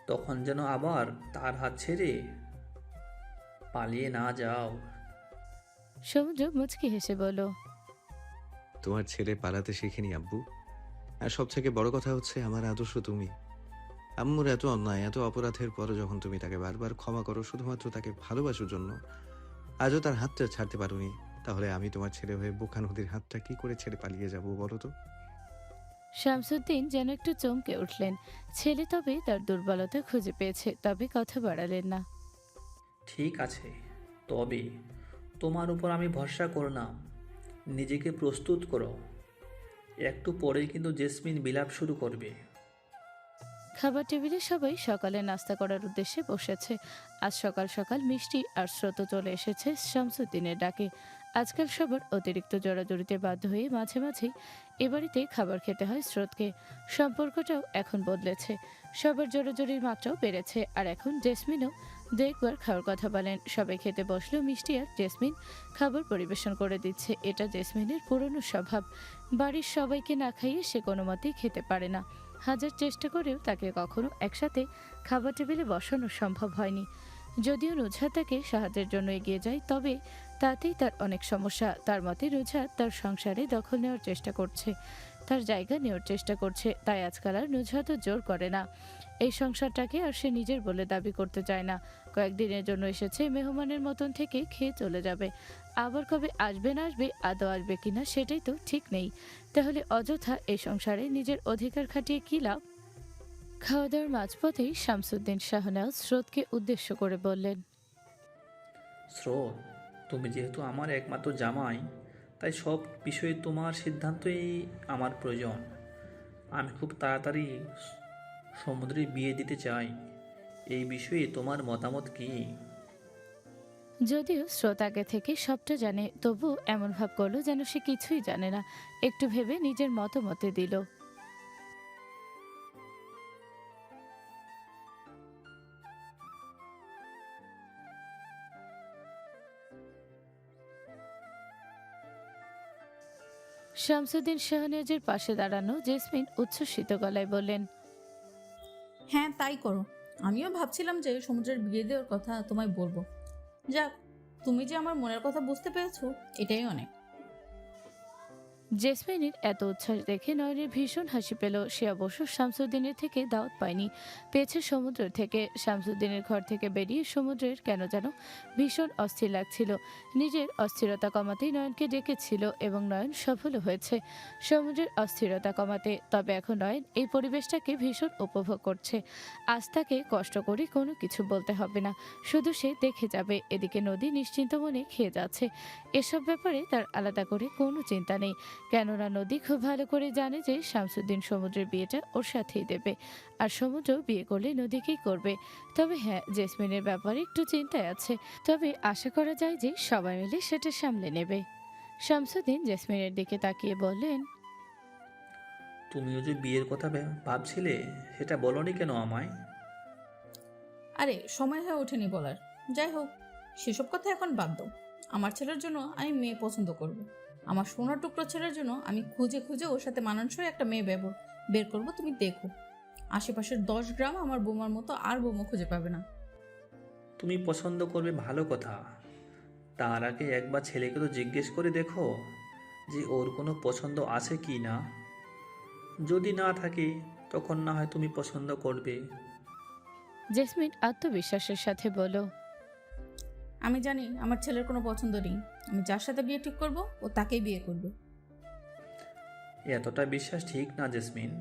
তখন যেন আবার তার হাত ছেড়ে পালিয়ে না যাও। সমুদ্র মুচকি হেসে বলল, তোমার ছেলে পালাতে শেখেনি আব্বু। আর সব থেকে বড় কথা হচ্ছে আমার আদর্শ তুমি। আম্মুর এত অন্যায়, এত অপরাধের পরও যখন তুমি তাকে বারবার ক্ষমা করো শুধুমাত্র তাকে ভালোবাসার জন্য, আজও তার হাতটা ছাড়তে পারোনি, তাহলে আমি তোমার ছেলে হয়ে বোকা নদীর হাতটা কি করে ছেড়ে পালিয়ে যাবো বলো তো? শামসুদ্দিন যেন একটু চমকে উঠলেন। ছেলে তবে তার দুর্বলতা খুঁজে পেয়েছে, তবে কথা বাড়ালেন না। ঠিক আছে, তবে তোমার উপর আমি ভরসা করলাম। নিজেকে প্রস্তুত করো, একটু পরেই কিন্তু জেসমিন বিলাপ শুরু করবে। খাবার টেবিলে সবাই সকালে নাস্তা করার উদ্দেশ্যে বসেছে। আজ সকাল সকাল মিষ্টি আর স্রোত চলে এসেছে শামসুদ্দিনের ডাকে। আজকাল সবার অতিরিক্ত জড়াজড়িতে বাধ্য হয়ে মাঝে মাঝেই এ বাড়িতে খাবার খেতে হয় স্রোতকে। সম্পর্কটাও এখন বদলেছে, সবার জড়াজড়ির মাত্রাও বেড়েছে। আর এখন জেসমিনও দু একবার খাওয়ার কথা বলেন। সবাই খেতে বসলেও মিষ্টি আর জেসমিন খাবার পরিবেশন করে দিচ্ছে। এটা জেসমিনের পুরনো স্বভাব। বাড়ির সবাইকে না খাইয়ে সে কোনো মতেই খেতে পারে না। হাজার চেষ্টা করেও তাকে কখনো একসাথে খাবার টেবিলে বসানো সম্ভব হয়নি। যদিও নুজহাত তাকে সাহায্যের জন্য এগিয়ে যায়, তবে তাতেই তার অনেক সমস্যা। তার মতে নুজহাত তার সংসারে দখল নেওয়ার চেষ্টা করছে, তার জায়গা নেওয়ার চেষ্টা করছে। তাই আজকাল আর নুজহাতও জোর করে না। এই সংসারটাকে আর সে নিজের বলে দাবি করতে চায় না। কয়েকদিনের জন্য এসেছে, মেহমানের মতন থেকে খেয়ে চলে যাবে। আবার কবে আসবে না আসবে, আদৌ আসবে কিনা সেটাই তো ঠিক নেই। তাহলে অযথা এই সংসারে নিজের অধিকার খাটিয়ে কী লাভ? খাওয়া দাওয়ার মাঝপথেই শামসুদ্দিন শাহনাজ স্রোতকে উদ্দেশ্য করে বললেন, স্রোত, তুমি যেহেতু আমার একমাত্র জামাই, তাই সব বিষয়ে তোমার সিদ্ধান্তই আমার প্রয়োজন। আমি খুব তাড়াতাড়ি সমুদ্রে বিয়ে দিতে চাই। এই বিষয়ে তোমার মতামত কী? যদিও স্রোত আগে থেকে সবটা জানে, তবু এমন ভাব করলো যেন সে কিছুই জানে না। একটু ভেবে নিজের মতামতে দিল। শামসুদ্দিন শাহনাজের পাশে দাঁড়ানো জেসমিন উচ্ছ্বসিত গলায় বললেন, হ্যাঁ তাই করো। আমিও ভাবছিলাম যে সমুদ্রের বিয়ে দেওয়ার কথা তোমায় বলবো। যাক, তুমি যে আমার মনের কথা বুঝতে পেরেছো, এটাই অনেক। জেসমিনের এত উচ্ছ্বাস দেখে নয়নের ভীষণ হাসি পেল। সে অবশ্য শামসুদ্দিনের থেকে দাওয়াত পায়নি, পেয়েছে সমুদ্রের থেকে। শামসুদ্দিনের ঘর থেকে বেরিয়ে সমুদ্রের কেন যেন ভীষণ অস্থির লাগছিল। নিজের অস্থিরতা কমাতেই নয়নকে ডেকেছিল এবং নয়ন সফলও হয়েছে সমুদ্রের অস্থিরতা কমাতে। তবে এখন নয়ন এই পরিবেশটাকে ভীষণ উপভোগ করছে। আজ তাকে কষ্ট করে কোনো কিছু বলতে হবে না, শুধু সে দেখে যাবে। এদিকে নদী নিশ্চিন্ত মনে খেয়ে যাচ্ছে। এসব ব্যাপারে তার আলাদা করে কোনো চিন্তা নেই, কেননা নদী খুব ভালো করে জানে যে শামসুদ্দিন সমুদ্রের বিয়েটা ওর সাথেই দেবে, আর সমুদ্র বিয়ে করলে নদীকেই করবে। তবে হ্যাঁ, জেসমিনের ব্যাপারে একটু চিন্তায় আছে, তবে আশা করা যায় যে সবাই মিলে সেটা সামলে নেবে। শামসুদ্দিন জেসমিনের দিকে তাকিয়ে বললেন, তুমিও যে বিয়ের কথা ভাবছিলে, সেটা বলনি কেন আমায়? আরে সময় হয়ে ওঠেনি বলার। যাই হোক, সেসব কথা এখন বাদ দাও। আমার ছেলের জন্য আমি মেয়ে পছন্দ করব। আমার সোনার টুকরো ছেলের জন্য আমি খুঁজে খুঁজে ওর সাথে মানানসই একটা মেয়ে বের করব। তুমি দেখো, আশেপাশের 10 গ্রাম আমার বৌমার মতো আর বৌমা খুঁজে পাবে না। তুমি পছন্দ করবে ভালো কথা, তার আগে একবার ছেলেকে তো জিজ্ঞেস করে দেখো যে ওর কোনো পছন্দ আছে কি না। যদি না থাকে তখন না হয় তুমি পছন্দ করবে। জেসমিন আত্মবিশ্বাসের সাথে বলল, আমি জানি আমার ছেলের কোনো পছন্দ নেই। আমি যার সাথে বিয়ে ঠিক করব ও তাকেই বিয়ে করবে। এতটা বিশ্বাস ঠিক না জেসমিন।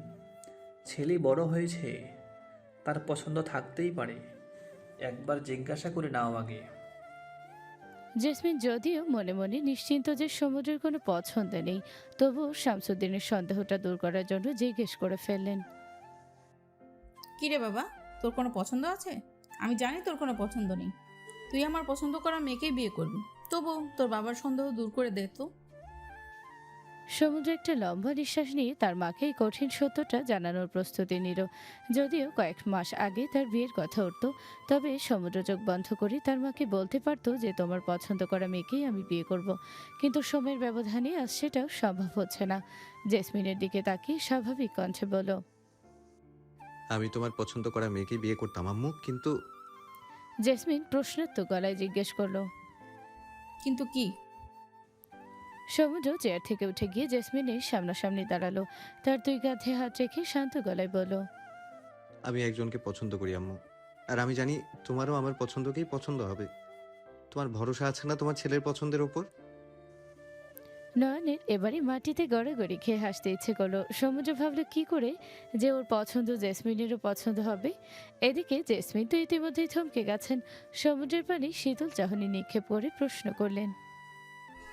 ছেলে বড় হয়েছে, তার পছন্দ থাকতেই পারে। একবার জিজ্ঞাসা করে নাও আগে। জেসমিন যদিও মনে মনে নিশ্চিন্ত যে সমুদ্রের কোনো পছন্দ নেই, তবুও শামসুদ্দিনের সন্দেহটা দূর করার জন্য জিজ্ঞেস করে ফেললেন, কি রে বাবা, তোর কোনো পছন্দ আছে? আমি জানি তোর কোনো পছন্দ নেই, তুই আমার পছন্দ করা মেয়েকেই বিয়ে করবি। তবু তোর বাবার সন্দেহ দূর করে দে তো। সমুদ্র একটা লম্বা নিঃশ্বাস নিয়ে তার মাকে এই কঠিন সত্যটা জানানোর প্রস্তুতি নিল। যদিও কয়েক মাস আগে তার বিয়ের কথা উঠত, তবে সমুদ্র চোখ বন্ধ করে তার মাকে বলতে পারতো যে তোমার পছন্দ করা মেয়েকেই আমি বিয়ে করব। কিন্তু সময়ের ব্যবধানে আজ সেটাও সম্ভব হচ্ছে না। জেসমিনের দিকে তাকিয়ে স্বাভাবিক কণ্ঠে বলল, আমি তোমার পছন্দ করা মেয়েকে বিয়ে করতাম আম্মু, কিন্তু জেসমিন প্রশ্নাত্মক গলায় জিজ্ঞেস করলো, কিন্তু কি? সমুদ্র চেয়ার থেকে উঠে গিয়ে জেসমিনের সামনাসামনি দাঁড়ালো। তার দুই কাঁধে হাত রেখে শান্ত গলায় বলল, আমি একজনকে পছন্দ করি আম্মু, আর আমি জানি তোমারও আমার পছন্দকেই পছন্দ হবে। তোমার ভরসা আছে না তোমার ছেলের পছন্দের ওপর? নয়নের এবারে মাটিতে গড়াগড়ি খেয়ে হাসতে ইচ্ছে করলো। সমুদ্র ভাবলো কি করে যে ওর পছন্দ জেসমিনেরও পছন্দ হবে। এদিকে জেসমিন তো ইতিমধ্যেই থমকে গেছেন। সমুদ্রের পানি শীতল চাহনি নিক্ষেপ করে প্রশ্ন করলেন,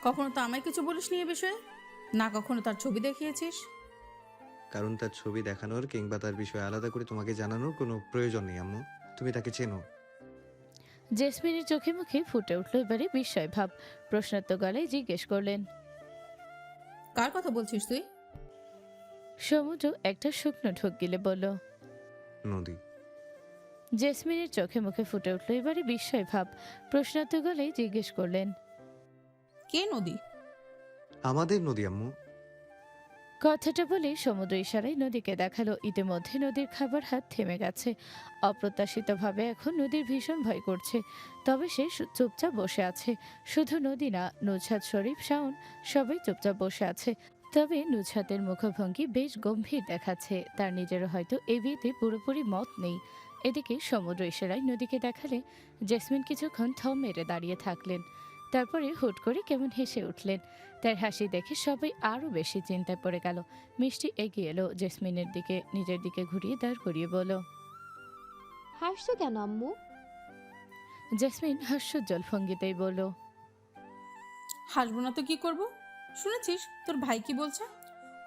কখনো তো আমায় কিছু বলিসনি এ বিষয়ে, না কখনো তার ছবি দেখিয়েছিস। কারণ তার ছবি দেখানোর কিংবা তার বিষয়ে আলাদা করে তোমাকে জানানোর কোনো প্রয়োজন নেই আম্মু, তুমি তাকে চেনো। জেসমিনের চোখে মুখে ফুটে উঠল এবারে বিস্ময় ভাব। প্রশ্নাত্মক গলায় জিজ্ঞেস করলেন, কার কথা বলছিস তুই? সমুদ্র একটা শুকনো ঢোক গিলে বলল। নদী। জেসমিনের চোখে মুখে ফুটে উঠল এবারে বিস্ময় ভাব। প্রশ্নাত্মক গলায় জিজ্ঞেস করলেন, কে নদী? আমাদের নদী আম্মু। কথাটা বলে সমুদ্র ইশারায় নদীকে দেখালো। ইতিমধ্যে নদীর খাবার হাত থেমে গেছে। অপ্রত্যাশিতভাবে এখন নদীর ভীষণ ভয় করছে। তবে সে চুপচাপ বসে আছে। শুধু নদী না, নুজহাত, শরীফ, শাওন সবাই চুপচাপ বসে আছে। তবে নুজহাতের মুখভঙ্গি বেশ গম্ভীর দেখাচ্ছে। তার নিজেরও হয়তো এ বিয়েতে পুরোপুরি মত নেই। এদিকে সমুদ্র ইশারায় নদীকে দেখালে জেসমিন কিছুক্ষণ থম মেরে দাঁড়িয়ে থাকলেন। তারপরে হুট করে কেমন হেসে উঠলেন। তার হাসি দেখে সবাই আরো বেশি চিন্তায় পড়ে গেল। মিষ্টি এগিয়ে এলো জেসমিনের দিকে, নিজের দিকে ঘুরিয়ে দাঁড় করিয়ে বলল, হাসছো কেন আম্মু? জেসমিন হাস্যোজ্জ্বল ভঙ্গিতেই বলল, হাসবো না তো কি করব? শুনেছিস তোর ভাই কি বলছে?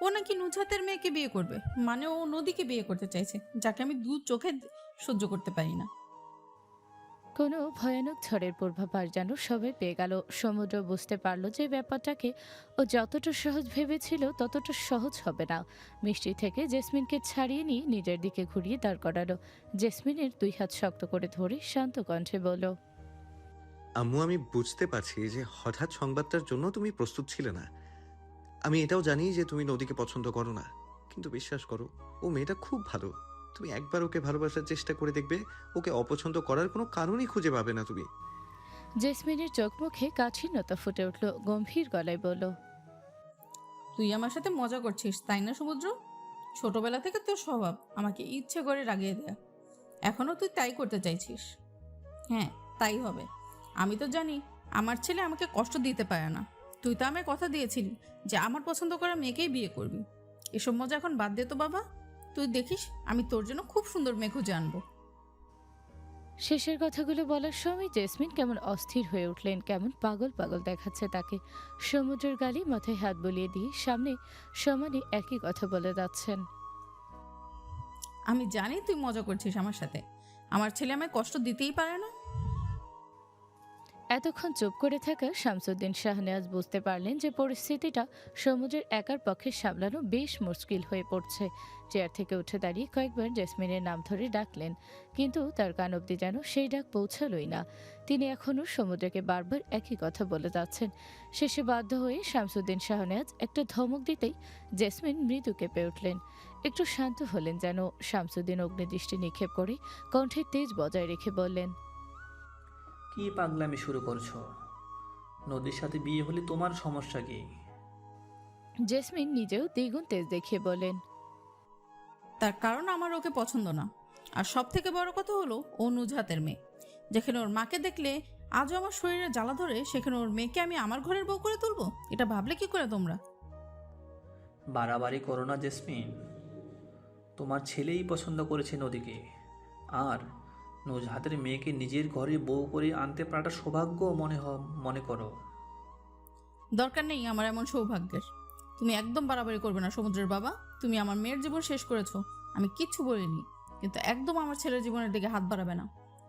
ও নাকি নুজহাতের মেয়েকে বিয়ে করবে, মানে ও নদীকে বিয়ে করতে চাইছে, যাকে আমি দু চোখে সহ্য করতে পারি না। কোনো ভয়ানক ঝড়ের পূর্বাভাস যেন সবাই পেয়ে গেল। সমুদ্র বুঝতে পারলো যে ব্যাপারটাকে ও যতটা সহজ ভেবেছিল ততটা সহজ হবে না। মিষ্টি থেকে জেসমিনকে ছাড়িয়ে নিয়ে নিজের দিকে ঘুরিয়ে দাঁড় করালো। জেসমিনের দুই হাত শক্ত করে ধরে শান্ত কণ্ঠে বলল, আম্মু, আমি বুঝতে পারছি যে হঠাৎ সংবাদটার জন্য তুমি প্রস্তুত ছিলে না। আমি এটাও জানি যে তুমি নদীকে পছন্দ করো না, কিন্তু বিশ্বাস করো, ও মেয়েটা খুব ভালো। তুমি একবার ওকে ভালোবাসার চেষ্টা করে দেখবে, ওকে অপছন্দ করার কোনো কারণই খুঁজে পাবে না তুমি। জেসমিনের চোখ মুখে কাঠিন্যতা ফুটে উঠল। গম্ভীর গলায় বলল, তুই আমার সাথে মজা করছিস তাই না সমুদ্র? ছোটবেলা থেকে তোর স্বভাব আমাকে ইচ্ছে করে রাগিয়ে দেয়া। এখনো তুই তাই করতে চাইছিস? হ্যাঁ, তাই হবে। আমি তো জানি আমার ছেলে আমাকে কষ্ট দিতে পারে না। তুই তো আমায় কথা দিয়েছিলি যে আমার পছন্দ করা মেয়েকেই বিয়ে করবি। এসব মজা এখন বাদ দে তো বাবা। তুই দেখিস আমি তোর জন্য খুব সুন্দর মেয়ে খুঁজে আনবো। শেষের কথাগুলো বলার সময় জেসমিন কেমন অস্থির হয়ে উঠলেন, কেমন পাগল পাগল দেখাচ্ছে তাকে। সমুদ্রের গালি মাথায় হাত বুলিয়ে দিয়ে সামনে সমানে একই কথা বলে যাচ্ছেন। আমি জানি তুই মজা করছিস আমার সাথে। আমার ছেলে আমায় কষ্ট দিতেই পারে না। এতক্ষণ চুপ করে থাকা শামসুদ্দিন শাহনেওয়াজ বুঝতে পারলেন যে পরিস্থিতিটা সমুদ্রের একার পক্ষে সামলানো বেশ মুশকিল হয়ে পড়ছে। চেয়ার থেকে উঠে দাঁড়িয়ে কয়েকবার জেসমিনের নাম ধরে ডাকলেন, কিন্তু তার কান অবধি যেন সেই ডাক পৌঁছালোই না। তিনি এখনও সমুদ্রকে বারবার একই কথা বলে যাচ্ছেন। শেষে বাধ্য হয়ে শামসুদ্দিন শাহনেওয়াজ একটা ধমক দিতেই জেসমিন মৃদু কেঁপে উঠলেন। একটু শান্ত হলেন যেন। শামসুদ্দিন অগ্নিদৃষ্টি নিক্ষেপ করে কণ্ঠে তেজ বজায় রেখে বললেন, কি পাগলামি শুরু করছো? নদীর সাথে বিয়ে হলে তোমার সমস্যা কি? জেসমিন নিজেও দ্বিগুণ তেজ দেখিয়ে বলেন, তার কারণ আমার ওকে পছন্দ না। আর সব থেকে বড় কথা হলো ও নুজহাতের মেয়ে। যেখানে ওর মাকে দেখলে আজও আমার শরীরে জ্বালা ধরে, সেখানে ওর মেয়েকে আমি আমার ঘরের বউ করে তুলবো? এটা ভাবলে কি করে তোমরা? বাড়াবাড়ি করো না জেসমিন। তোমার ছেলেই পছন্দ করেছে নদীকে, আর নুজহাতের মেয়েকে নিজের ঘরে বউ করে আনতে পারাটা সৌভাগ্য মনে করো। দরকার নেই আমার এমন সৌভাগ্যের। তুমি একদম বাড়াবাড়ি করবে না সমুদ্রের বাবা। তুমি আমার মেয়ের জীবন শেষ করেছো, আমি কিচ্ছু বলিনি, কিন্তু একদম আমার ছেলের জীবনের দিকে হাত বাড়াবে না।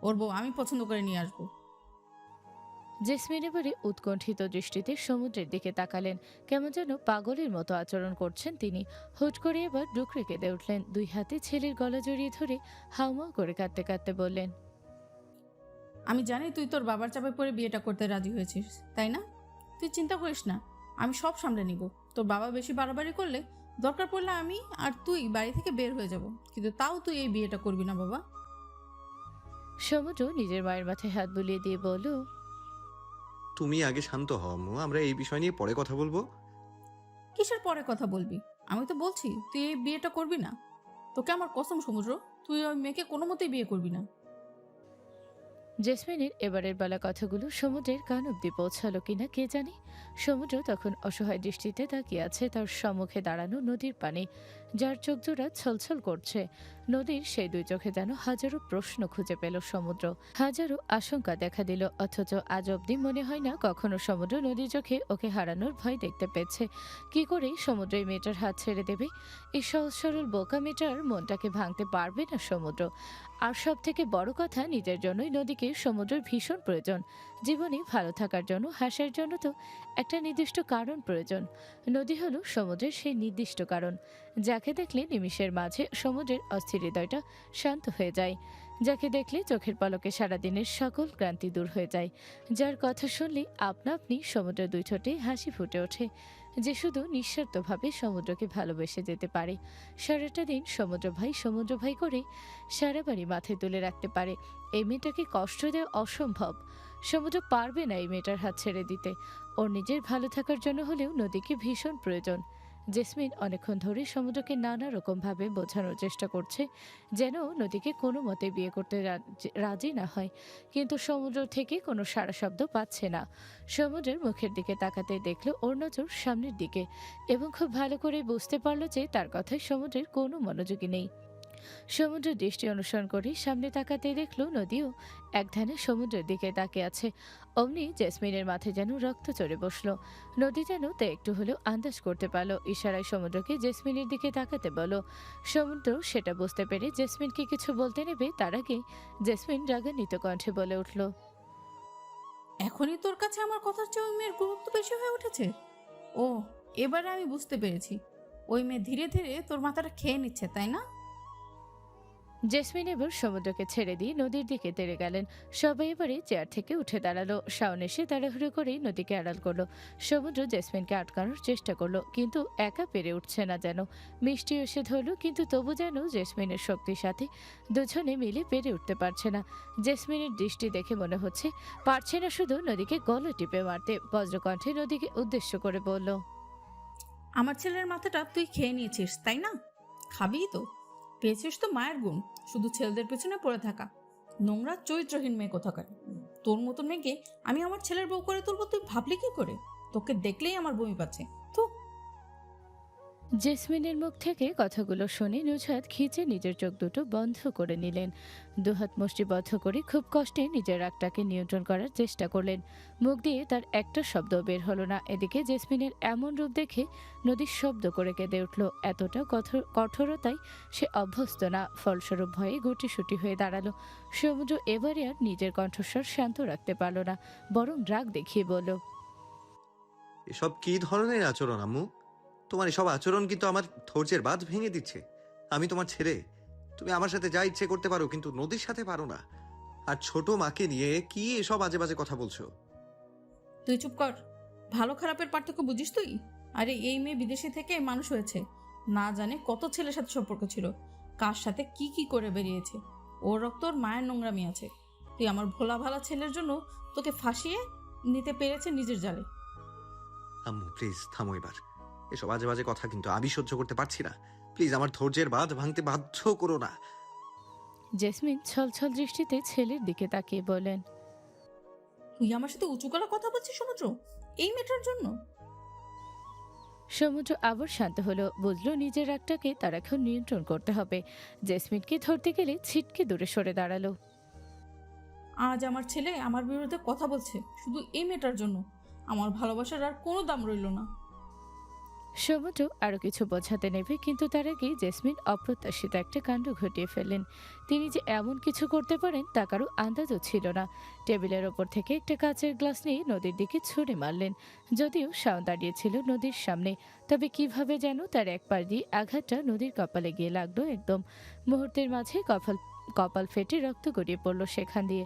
ওর বউ আমি পছন্দ করে নিয়ে আসবো। জেসমিন এবারে উৎকণ্ঠিত দৃষ্টিতে সমুদ্রের দিকে তাকালেন। কেমন যেন পাগলের মতো আচরণ করছেন তিনি। হুট করে এবার ডুকরে কেঁদে উঠলেন। দুই হাতে ছেলের গলা জড়িয়ে ধরে হাউমাউ করে কাঁদতে কাঁদতে বললেন, আমি জানি তুই তোর বাবার চাপে পড়ে বিয়েটা করতে রাজি হয়েছিস, তাই না? তুই চিন্তা করিস না, আমি সব সামলে নিব। তোর বাবা বেশি বাড়াবাড়ি করলে দরকার পড়লে আমি আর তুই বাড়ি থেকে বের হয়ে যাব, কিন্তু তাও তুই এই বিয়েটা করবি না বাবা। সমুদ্র নিজের মায়ের মাথায় হাত বুলিয়ে দিয়ে বলল, তুমি আগে শান্ত হও আম্মু, আমরা এই বিষয় নিয়ে পরে কথা বলবো। কিসের পরে কথা বলবি? আমি তো বলছি তুই এই বিয়েটা করবি না। তোকে আমার কসম সমুদ্র, তুই ওই মেয়েকে কোনো মতেই বিয়ে করবি না। জেসমিনের এবারের বেলা কথাগুলো সমুদ্রের কান অব্দি পৌঁছালো কিনা কে জানে। সমুদ্র তখন অসহায় দৃষ্টিতে তাকিয়ে আছে তার সম্মুখে দাঁড়ানো নদীর পানি, যার চোখ জোড়া ছলছল করছে। নদীর সেই দুই চোখে যেন হাজারো প্রশ্ন খুঁজে পেল সমুদ্র, হাজারো আশঙ্কা দেখা দিল। অথচ আজ অব্দি মনে হয় না কখনো সমুদ্র নদীর চোখে ওকে হারানোর ভয় দেখতে পেয়েছে। কি করে সমুদ্র এই মেয়েটার হাত ছেড়ে দেবে? এই সহজ সরল বোকা মেয়েটার মনটাকে ভাঙতে পারবে না সমুদ্র। আর সব থেকে বড় কথা, নিজের জন্যই নদীকে সমুদ্রের ভীষণ প্রয়োজন। জীবনে ভালো থাকার জন্য, হাসার জন্য তো একটা নির্দিষ্ট কারণ প্রয়োজন। নদী হলো সমুদ্রের সেই নির্দিষ্ট কারণ, যাকে দেখলে নিমিষের মাঝে সমুদ্রের অস্থির হৃদয়টা শান্ত হয়ে যায়, যাকে দেখলে চোখের পলকে সারাদিনের সকল ক্লান্তি দূর হয়ে যায়, যার কথা শুনলে আপনা আপনি সমুদ্রের দুই ঠোঁটে হাসি ফুটে ওঠে, যে শুধু নিঃস্বার্থভাবে সমুদ্রকে ভালোবেসে যেতে পারে। সারাটা দিন সমুদ্র ভাই করে সারা বাড়ি মাথায় তুলে রাখতে পারে। এই মেয়েটাকে কষ্ট দেওয়া অসম্ভব। সমুদ্র পারবে না এই মেয়েটার হাত ছেড়ে দিতে। ওর নিজের ভালো থাকার জন্য হলেও নদীকে ভীষণ প্রয়োজন। জেসমিন অনেকক্ষণ ধরে সমুদ্রকে নানা রকমভাবে বোঝানোর চেষ্টা করছে যেন নদীকে কোনো মতে বিয়ে করতে রাজি না হয়, কিন্তু সমুদ্র থেকে কোনো সাড়া শব্দ পাচ্ছে না। সমুদ্রের মুখের দিকে তাকাতে দেখলো ওর নজর সামনের দিকে, এবং খুব ভালো করে বুঝতে পারলো যে তার কথায় সমুদ্রের কোনো মনোযোগী নেই। সমুদ্রের দৃষ্টি অনুসরণ করে সামনে তাকাতে দেখলো নদীও এক ধ্যানে সমুদ্রের দিকে তাকিয়ে আছে। অমনি জেসমিনের মাথায় যেন রক্ত চড়ে বসলো। নদী যেন তা একটু হলেও আন্দাজ করতে পারলো। ইশারায় সমুদ্রকে জেসমিনের দিকে তাকাতে বলো। সমুদ্র সেটা বুঝতে পেরে জেসমিনকে কিছু বলতে নেবে তার আগে জেসমিন রাগান্বিত কণ্ঠে বলে উঠল, এখনই তোর কাছে আমার কথার চেয়ে ওই মেয়ের গুরুত্ব বেশি হয়ে উঠেছে? ও, এবারে আমি বুঝতে পেরেছি। ওই মেয়ে ধীরে ধীরে তোর মাথাটা খেয়ে নিচ্ছে, তাই না? জেসমিন এবার সমুদ্রকে ছেড়ে দিয়ে নদীর দিকে তেড়ে গেলেন। সবাই এবারে চেয়ার থেকে উঠে দাঁড়ালো। শাওন এসে তাড়াহুড়ো করেই নদীকে আড়াল করলো। সমুদ্র জেসমিনকে আটকানোর চেষ্টা করলো, কিন্তু একা পেরে উঠছে না যেন। মিষ্টি এসে ধরলো, কিন্তু তবু যেন জেসমিনের শক্তির সাথে দুজনে মিলে পেরে উঠতে পারছে না। জেসমিনের দৃষ্টি দেখে মনে হচ্ছে পারছে না শুধু নদীকে গলা টিপে মারতে। বজ্রকণ্ঠে নদীকে উদ্দেশ্য করে বলল, আমার ছেলের মাথাটা তুই খেয়ে নিয়েছিস, তাই না? খাবিই তো। পেয়েছিস তো মায়ের গুণ, শুধু ছেলেদের পেছনে পড়ে থাকা নোংরা চরিত্রহীন মেয়ে কোথাকার। তোর মতন মেয়েকে আমি আমার ছেলের বউ করে তুলবো, তুই ভাবলি কি করে? তোকে দেখলেই আমার বমি পাচ্ছে। তো জেসমিনের মুখ থেকে কথাগুলো শুনে নুজহাত খিচে নিজের চোখ দুটো বন্ধ করে নিলেন। দুহাত মুষ্টিবদ্ধ করে খুব কষ্টে নিজের রাগটাকে নিয়ন্ত্রণ করার চেষ্টা করলেন। মুখ দিয়ে তার একটা শব্দ বের হলো না। এদিকে জেসমিনের এমন রূপ দেখে নদীর শব্দ করে কেঁদে উঠল। এতটা কঠোরতায় সে অভ্যস্ত না, ফলস্বরূপ ভয়ে গুটিসুটি হয়ে দাঁড়ালো। সমুদ্র এবারে আর নিজের কণ্ঠস্বর শান্ত রাখতে পারল না, বরং রাগ দেখিয়ে বলল, এসব কি ধরনের আচরণ আম্মু? তোমার এসব আচরণ কিন্তু আমার ধৈর্যের বাঁধ ভেঙে দিচ্ছে। আমি তোমার ছেলে, তুমি আমার সাথে যা ইচ্ছে করতে পারো, কিন্তু নদীর সাথে পারো না। আর ছোট মাকে নিয়ে কি এসব আজে বাজে কথা বলছো? তুই চুপ কর। ভালো খারাপের পার্থক্য বুঝিস তুই? আরে এই মেয়ে বিদেশে থেকে মানুষ হয়েছে, না জানে কত ছেলের সাথে সম্পর্ক ছিল, কার সাথে কি কি করে বেরিয়েছে। ওর রক্ত ওর মায়ের নোংরামি আছে। তুই আমার ভোলা ভালা ছেলের জন্য তোকে ফাঁসিয়ে নিতে পেরেছে নিজের জালে। আম্মু প্লিজ থামো এবার। এসব আজে বাজে কথা কিন্তু আমি সহ্য করতে পারছি না। প্লিজ আমার ধৈর্যের বাঁধ ভাঙতে বাধ্য করো না। জেসমিন ছলছল দৃষ্টিতে ছেলের দিকে তাকিয়ে বলেন, তুই আমার সাথে উঁচু গলা কথা বলছিস সমুদ্র, এই মেয়েটার জন্য? সমুদ্র আবার শান্ত হলো। বুঝলো নিজের রাগটাকে তার এখন নিয়ন্ত্রণ করতে হবে। জেসমিনকে ধরতে গেলে ছিটকে দূরে সরে দাঁড়ালো। আজ আমার ছেলে আমার বিরুদ্ধে কথা বলছে শুধু এই মেয়েটার জন্য। আমার ভালোবাসার আর কোনো দাম রইল না। সমুদ্র আরো কিছু বোঝাতে নেবে, কিন্তু তার আগেই জেসমিন অপ্রত্যাশিত একটা কাণ্ড ঘটিয়ে ফেললেন। তিনি যে এমন কিছু করতে পারেন তা কারো আন্দাজও ছিল না। টেবিলের ওপর থেকে একটা কাচের গ্লাস নিয়ে নদীর দিকে ছুঁড়ে মারলেন। যদিও শাওন দাঁড়িয়েছিল নদীর সামনে, তবে কিভাবে যেন তার এক পাশ দিয়ে আঘাতটা নদীর কপালে গিয়ে লাগলো একদম। মুহূর্তের মাঝে কপাল ফেটে রক্ত গড়িয়ে পড়ল সেখান দিয়ে।